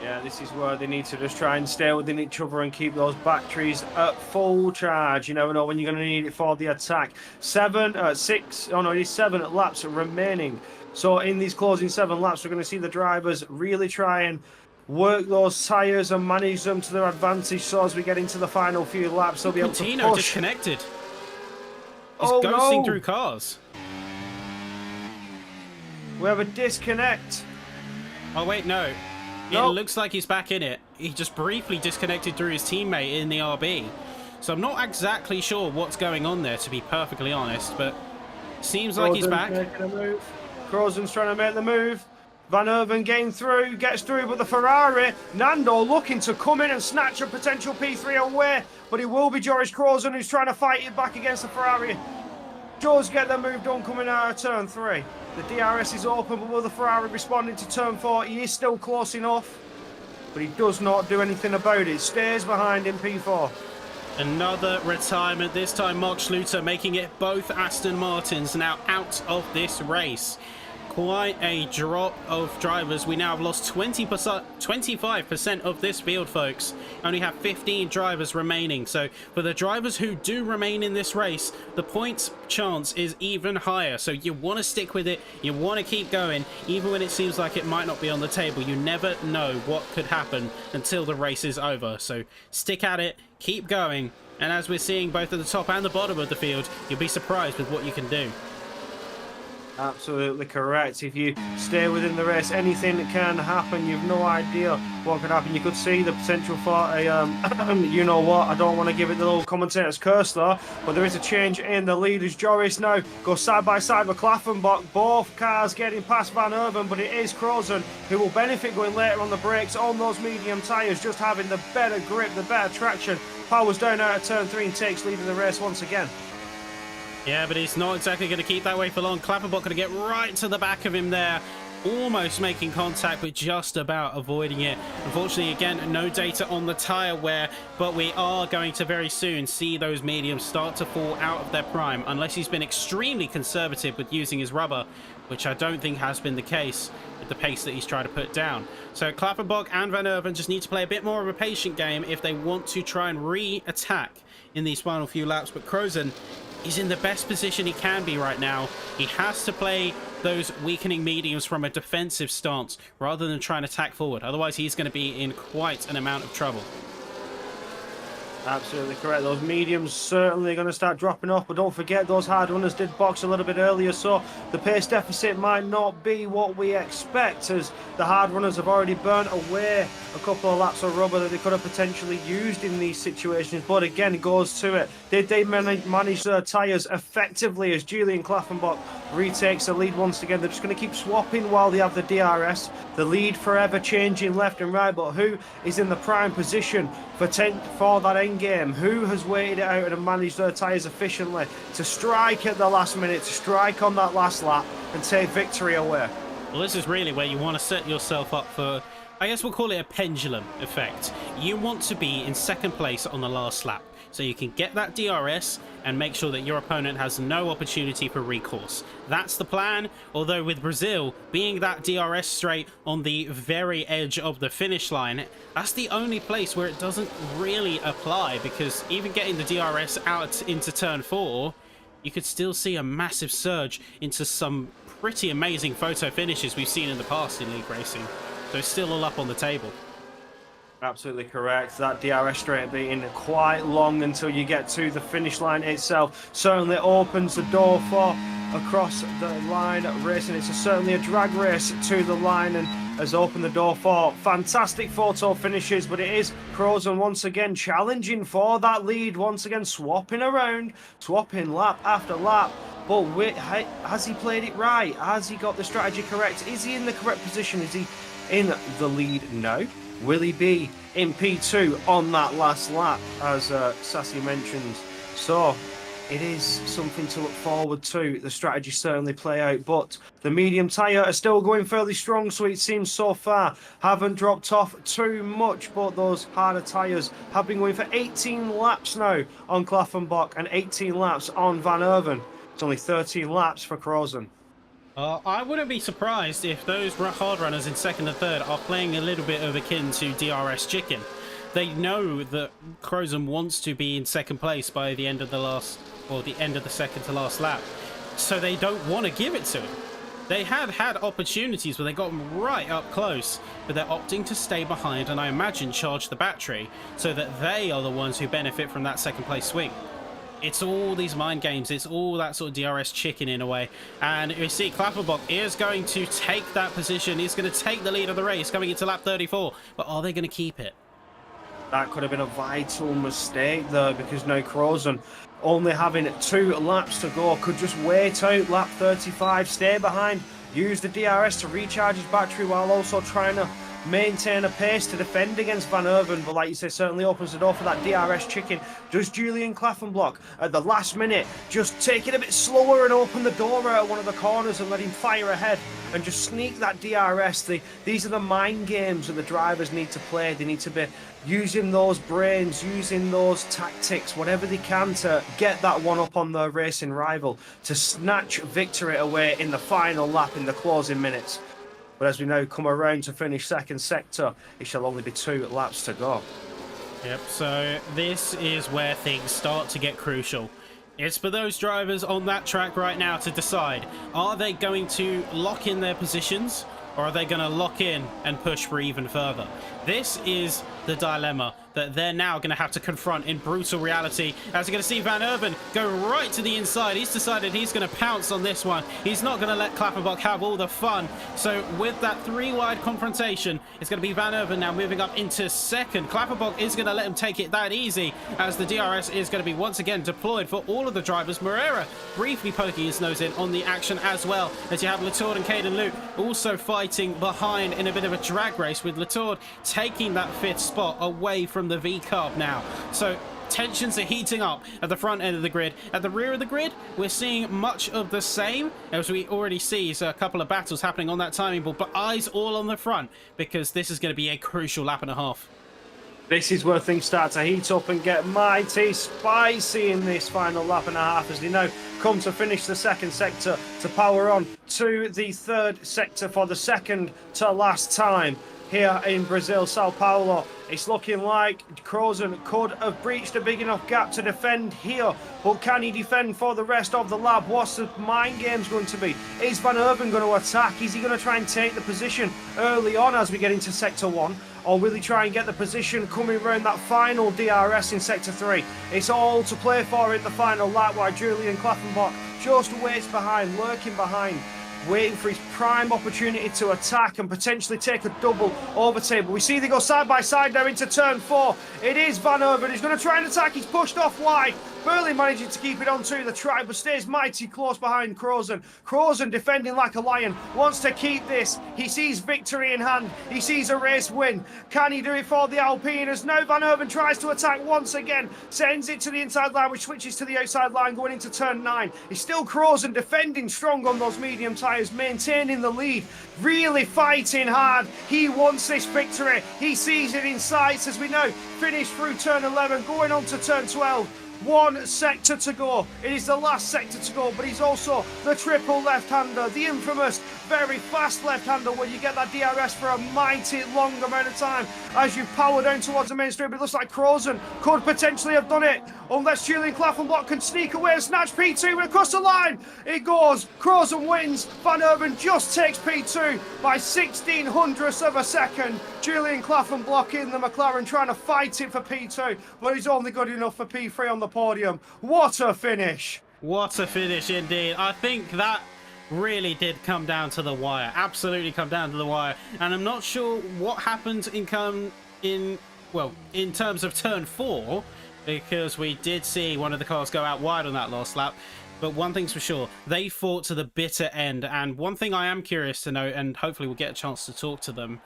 Yeah, this is where they need to just try and stay within each other and keep those batteries at full charge. You never know when you're going to need it for the attack. 7 laps remaining. So in these closing 7 laps, we're going to see the drivers really try and work those tyres and manage them to their advantage. So as we get into the final few laps, they'll be able to push. Disconnected. He's ghosting through cars. We have a disconnect. Oh, wait, no. It looks like he's back in it. He just briefly disconnected through his teammate in the RB. So I'm not exactly sure what's going on there, to be perfectly honest, but seems like he's back. Krozen's trying to make the move. Van Erven getting through, gets through, but the Ferrari, Nando looking to come in and snatch a potential P3 away, but it will be Joris Krozen who's trying to fight it back against the Ferrari. Joe's get the move done coming out of turn 3. The DRS is open, but will the Ferrari responding to turn 4? He is still close enough, but he does not do anything about it. Stays behind in P4. Another retirement, this time Mark Schluter making it both Aston Martins now out of this race. Quite a drop of drivers. We now have lost 25% of this field, folks. Only have 15 drivers remaining. So for the drivers who do remain in this race, the points chance is even higher. So you want to stick with it. You want to keep going. Even when it seems like it might not be on the table, you never know what could happen until the race is over. So stick at it. Keep going. And as we're seeing both at the top and the bottom of the field, you'll be surprised with what you can do. Absolutely correct. If you stay within the race, anything can happen. You've no idea what could happen. You could see the potential for a, you know what, I don't want to give it the little commentator's curse though, but there is a change in the lead as Joris now goes side by side with Klaffenbach. Both cars getting past Van Erven, but it is Krozen who will benefit going later on the brakes on those medium tyres, just having the better grip, the better traction. Powers down out of turn 3 and takes lead in the race once again. Yeah, but he's not exactly going to keep that way for long. Klapperbach going to get right to the back of him there. Almost making contact, but just about avoiding it. Unfortunately, again, no data on the tyre wear, but we are going to very soon see those mediums start to fall out of their prime, unless he's been extremely conservative with using his rubber, which I don't think has been the case with the pace that he's tried to put down. So Klapperbach and Van Erven just need to play a bit more of a patient game if they want to try and re-attack in these final few laps. But Krozen is in the best position he can be right now. He has to play those weakening mediums from a defensive stance rather than trying to attack forward. Otherwise, he's going to be in quite an amount of trouble. Absolutely correct. Those mediums certainly going to start dropping off, but don't forget those hard runners did box a little bit earlier, so the pace deficit might not be what we expect, as the hard runners have already burnt away a couple of laps of rubber that they could have potentially used in these situations. But again, it goes to it. Did they manage their tyres effectively as Julian Klaffenbach retakes the lead once again? They're just going to keep swapping while they have the DRS. The lead forever changing left and right, but who is in the prime position for that end game? Who has waited it out and managed their tyres efficiently to strike at the last minute, to strike on that last lap and take victory away? Well, this is really where you want to set yourself up for I guess we'll call it a pendulum effect. You want to be in second place on the last lap, so you can get that DRS and make sure that your opponent has no opportunity for recourse. That's the plan, although with Brazil being that DRS straight on the very edge of the finish line, that's the only place where it doesn't really apply, because even getting the DRS out into turn 4, you could still see a massive surge into some pretty amazing photo finishes we've seen in the past in League Racing. So it's still all up on the table. Absolutely correct. That DRS straight being quite long until you get to the finish line itself. Certainly opens the door for across the line racing. It's certainly a drag race to the line and has opened the door for fantastic photo finishes. But it is Crozen once again challenging for that lead. Once again swapping around, swapping lap after lap. But has he played it right? Has he got the strategy correct? Is he in the correct position? Is he in the lead? No. Will he be in P2 on that last lap, as Sassy mentioned? So it is something to look forward to. The strategy certainly play out, but the medium tyre are still going fairly strong, so it seems so far haven't dropped off too much, but those harder tyres have been going for 18 laps now on Klaffenbach and 18 laps on Van Erven. It's only 13 laps for Crozen. I wouldn't be surprised if those hard runners in second and third are playing a little bit of akin to DRS chicken. They know that Crozen wants to be in second place by the end of the last, or the end of the second to last lap, so they don't want to give it to him. They have had opportunities where they got right up close, but they're opting to stay behind and I imagine charge the battery so that they are the ones who benefit from that second place swing. It's all these mind games. It's all that sort of DRS chicken in a way. And you see Klaffenbach is going to take that position. He's going to take the lead of the race coming into lap 34. But are they going to keep it? That could have been a vital mistake there, because now Crozen, only having 2 laps to go, could just wait out lap 35, stay behind, use the DRS to recharge his battery while also trying to maintain a pace to defend against Van Erven. But like you say, certainly opens the door for that DRS chicken. Does Julian Klaffenbach at the last minute just take it a bit slower and open the door out of one of the corners and let him fire ahead and just sneak that DRS? These are the mind games that the drivers need to play. They need to be using those brains, using those tactics, whatever they can to get that one up on their racing rival, to snatch victory away in the final lap in the closing minutes. But as we now come around to finish second sector, it shall only be 2 laps to go. Yep, so this is where things start to get crucial. It's for those drivers on that track right now to decide, are they going to lock in their positions, or are they going to lock in and push for even further? This is the dilemma that they're now going to have to confront in brutal reality, as you're going to see Van Erven go right to the inside. He's decided he's going to pounce on this one. He's not going to let Klaffenbach have all the fun. So with that 3-wide confrontation, it's going to be Van Erven now moving up into second. Klaffenbach is going to let him take it that easy, as the DRS is going to be once again deployed for all of the drivers. Moreira briefly poking his nose in on the action as well, as you have Latour and Caden Luke also fighting behind in a bit of a drag race, with Latour taking that 5th spot away from the V-carb now. So tensions are heating up at the front end of the grid. At the rear of the grid, we're seeing much of the same, as we already see a couple of battles happening on that timing board, but eyes all on the front, because this is going to be a crucial lap and a half. This is where things start to heat up and get mighty spicy in this final lap and a half, as they now come to finish the second sector to power on to the third sector for the second to last time here in Brazil, Sao Paulo. It's looking like Crozen could have breached a big enough gap to defend here, but can he defend for the rest of the lap? What's the mind games going to be? Is Van Erven going to attack? Is he going to try and take the position early on as we get into Sector 1? Or will he try and get the position coming around that final DRS in Sector 3? It's all to play for in the final lap, while Julian Klaffenbach just waits behind, lurking behind, waiting for his prime opportunity to attack and potentially take a double overtake. But we see they go side by side now into turn 4. It is Van Erven. He's going to try and attack. He's pushed off wide. Barely managing to keep it onto the track, but stays mighty close behind Crozen. Crozen defending like a lion, wants to keep this. He sees victory in hand. He sees a race win. Can he do it for the Alpine? As now Van Erven tries to attack once again, sends it to the inside line, which switches to the outside line going into turn 9. It's still Crozen defending strong on those medium tyres, maintaining in the lead, really fighting hard. He wants this victory. He sees it in sights, as we know. Finished through turn 11, going on to turn 12. One sector to go. It is the last sector to go, but he's also the triple left-hander, the infamous, very fast left-hander where you get that DRS for a mighty long amount of time as you power down towards the main straight. But it looks like Crozen could potentially have done it, unless Julian Claflin-Block can sneak away and snatch P2 across the line. It goes. Crozen wins. Van Urban just takes P2 by 1600ths of a second. Julian Claflin-Block in the McLaren trying to fight it for P2, but he's only good enough for P3 on the podium. What a finish! What a finish indeed. I think that really did come down to the wire. Absolutely come down to the wire. And I'm not sure what happened in terms of turn 4, because we did see one of the cars go out wide on that last lap. But one thing's for sure, they fought to the bitter end. And one thing I am curious to know, and hopefully we'll get a chance to talk to them,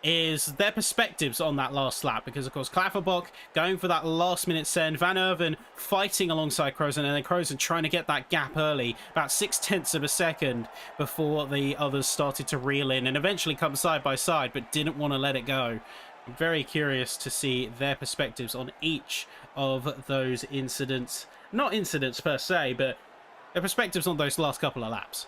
is their perspectives on that last lap, because of course Klaverbock going for that last minute send, Van Urban fighting alongside Crozen, and then Crozen trying to get that gap early, about 0.6 of a second before the others started to reel in and eventually come side by side, but didn't want to let it go. I'm very curious to see their perspectives on each of those incidents, not incidents per se, but their perspectives on those last couple of laps.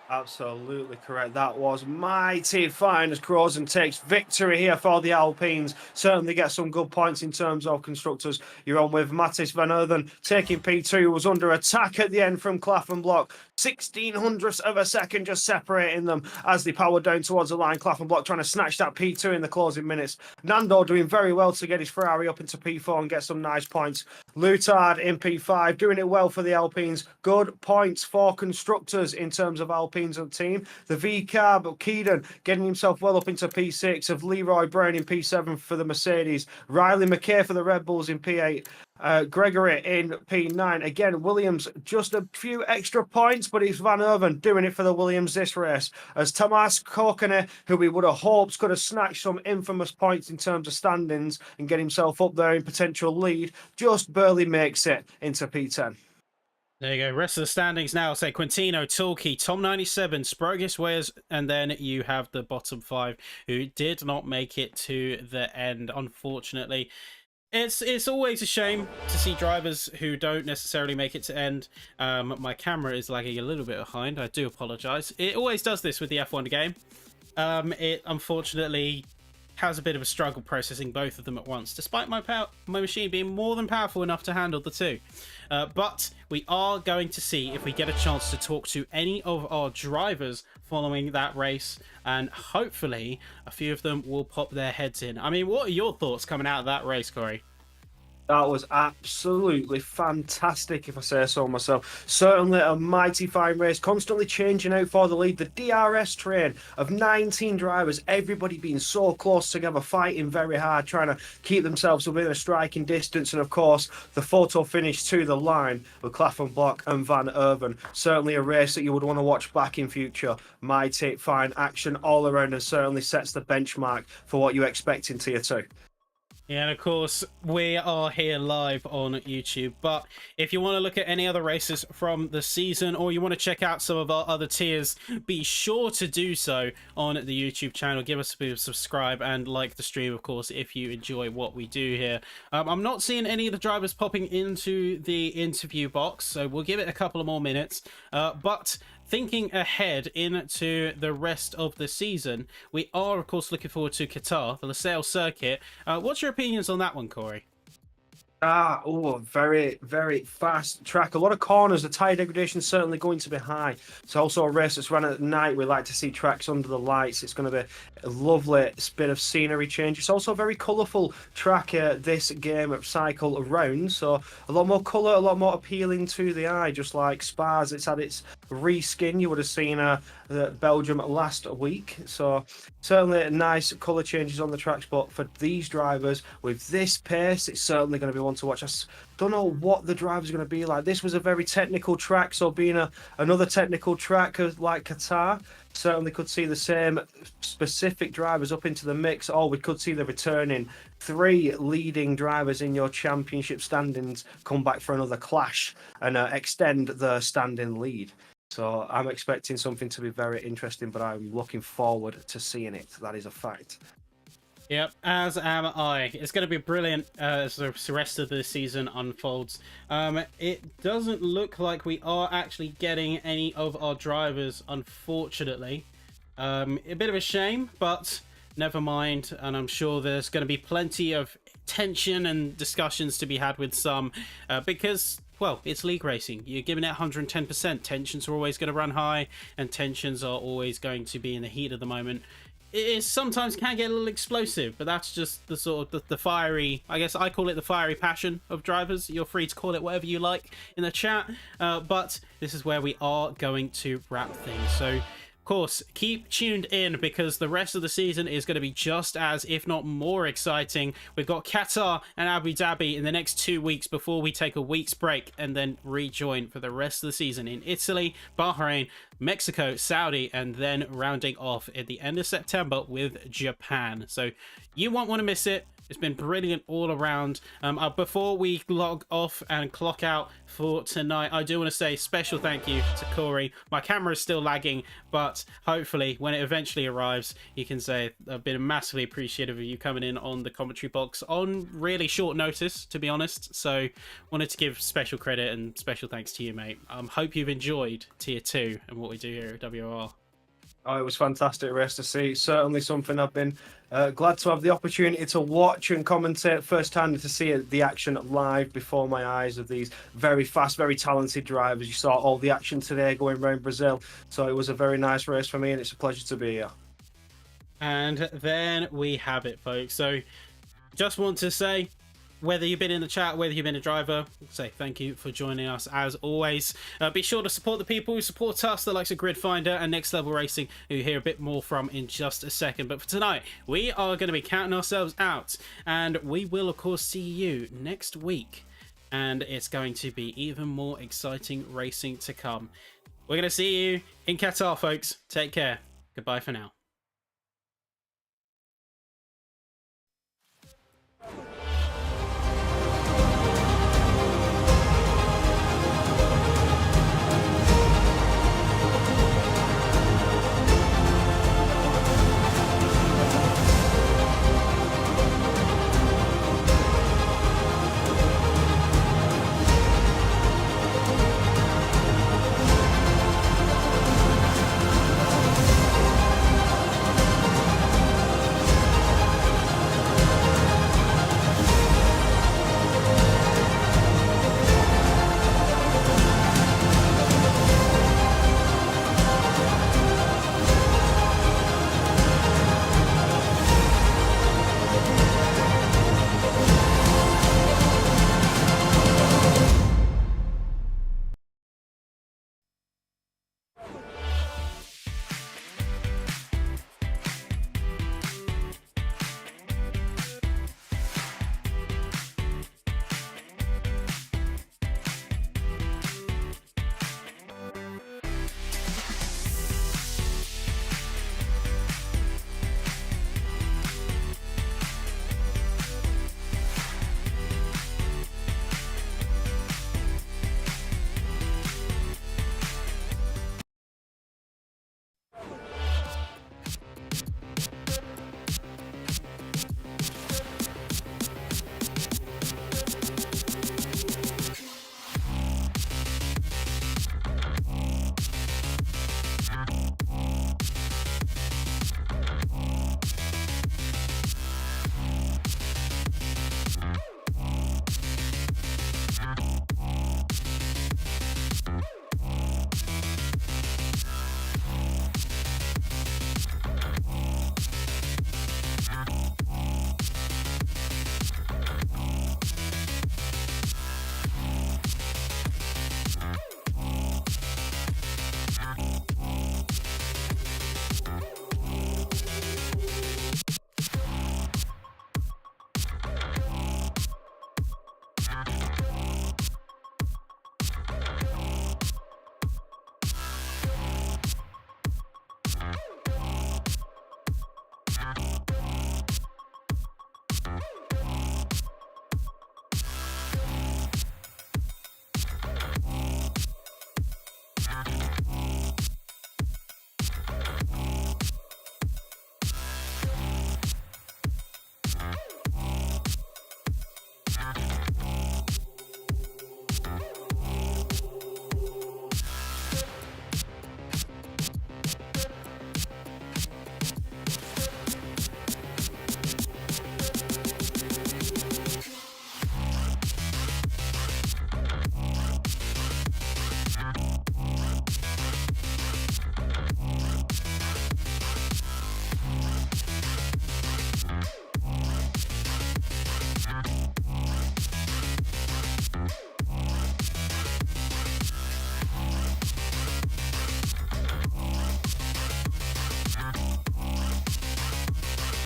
Absolutely correct. That was mighty fine as Crozen takes victory here for the Alpines. Certainly get some good points in terms of constructors. You're on with Mattis Van Erden taking P2, who was under attack at the end from Claflin-Block. 1600ths of a second just separating them as they power down towards the line. Claflin-Block trying to snatch that P2 in the closing minutes. Nando doing very well to get his Ferrari up into P4 and get some nice points. Lutard in P5 doing it well for the Alpines. Good points for constructors in terms of Alpines and team. The V-Carb, Keedon getting himself well up into P6, of Leroy Brown in P7 for the Mercedes. Riley McKay for the Red Bulls in P8. Gregory in P9. Again, Williams just a few extra points, but it's Van Erven doing it for the Williams this race. As Tomas Kokene, who we would have hoped could have snatched some infamous points in terms of standings and get himself up there in potential lead, just barely makes it into P10. There you go. Rest of the standings now say Quintino, Tulkey, Tom97, Sprogus, Wales, and then you have the bottom 5 who did not make it to the end, unfortunately. It's always a shame to see drivers who don't necessarily make it to end. My camera is lagging a little bit behind. I do apologise. It always does this with the F1 game. It unfortunately has a bit of a struggle processing both of them at once, despite my machine being more than powerful enough to handle the two. But we are going to see if we get a chance to talk to any of our drivers following that race, and hopefully a few of them will pop their heads in. I mean, what are your thoughts coming out of that race, Corey? That was absolutely fantastic, if I say so myself. Certainly a mighty fine race, constantly changing out for the lead. The DRS train of 19 drivers, everybody being so close together, fighting very hard, trying to keep themselves within a striking distance. And of course, the photo finish to the line with Claflin-Block and Van Erven. Certainly a race that you would want to watch back in future. Mighty fine action all around, and certainly sets the benchmark for what you expect in Tier 2. Yeah, and of course, we are here live on YouTube, but if you want to look at any other races from the season, or you want to check out some of our other tiers, be sure to do so on the YouTube channel. Give us a bit of subscribe and like the stream, of course, if you enjoy what we do here. I'm not seeing any of the drivers popping into the interview box, so we'll give it a couple of more minutes, but thinking ahead into the rest of the season, we are, of course, looking forward to Qatar, the Losail circuit. What's your opinions on that one, Corey? Very, very fast track. A lot of corners. The tyre degradation is certainly going to be high. It's also a race that's run at night. We like to see tracks under the lights. It's going to be a lovely bit of scenery change. It's also a very colourful track, this game of cycle around. So a lot more colour, a lot more appealing to the eye, just like Spa's. It's had its reskin. You would have seen Belgium last week. So certainly nice colour changes on the tracks. But for these drivers, with this pace, it's certainly going to be one to watch. I don't know what the driver's going to be like. This was a very technical track, so being another technical track like Qatar, certainly could see the same specific drivers up into the mix, or we could see the returning 3 leading drivers in your championship standings come back for another clash and extend the standing lead. So I'm expecting something to be very interesting, but I'm looking forward to seeing it. That is a fact. Yep, as am I. It's going to be brilliant as the rest of the season unfolds. It doesn't look like we are actually getting any of our drivers, unfortunately. A bit of a shame, but never mind. And I'm sure there's going to be plenty of tension and discussions to be had with some, because, well, it's league racing. You're giving it 110%. Tensions are always going to run high, and tensions are always going to be in the heat of the moment. It sometimes can get a little explosive, but that's just the sort of the fiery, I guess I call it the fiery passion of drivers. You're free to call it whatever you like in the chat, but this is where we are going to wrap things. So, of course, keep tuned in, because the rest of the season is going to be just as, if not more, exciting. We've got Qatar and Abu Dhabi in the next 2 weeks before we take a week's break and then rejoin for the rest of the season in Italy, Bahrain, Mexico, Saudi, and then rounding off at the end of September with Japan. So you won't want to miss it. It's been brilliant all around. Before we log off and clock out for tonight, I do want to say special thank you to Corey. My camera is still lagging, but hopefully when it eventually arrives, you can say I've been massively appreciative of you coming in on the commentary box on really short notice, to be honest. So wanted to give special credit and special thanks to you, mate. Hope you've enjoyed Tier 2 and what we do here at WOR. Oh, it was fantastic race to see. Certainly something I've been glad to have the opportunity to watch and commentate firsthand, to see the action live before my eyes of these very fast, very talented drivers. You saw all the action today going around Brazil. So it was a very nice race for me, and it's a pleasure to be here. And then we have it, folks. So just want to say, whether you've been in the chat, whether you've been a driver, say thank you for joining us as always. Be sure to support the people who support us, the likes of Grid Finder and Next Level Racing, who you hear a bit more from in just a second. But for tonight, we are going to be counting ourselves out, and we will, of course, see you next week. And it's going to be even more exciting racing to come. We're going to see you in Qatar, folks. Take care. Goodbye for now.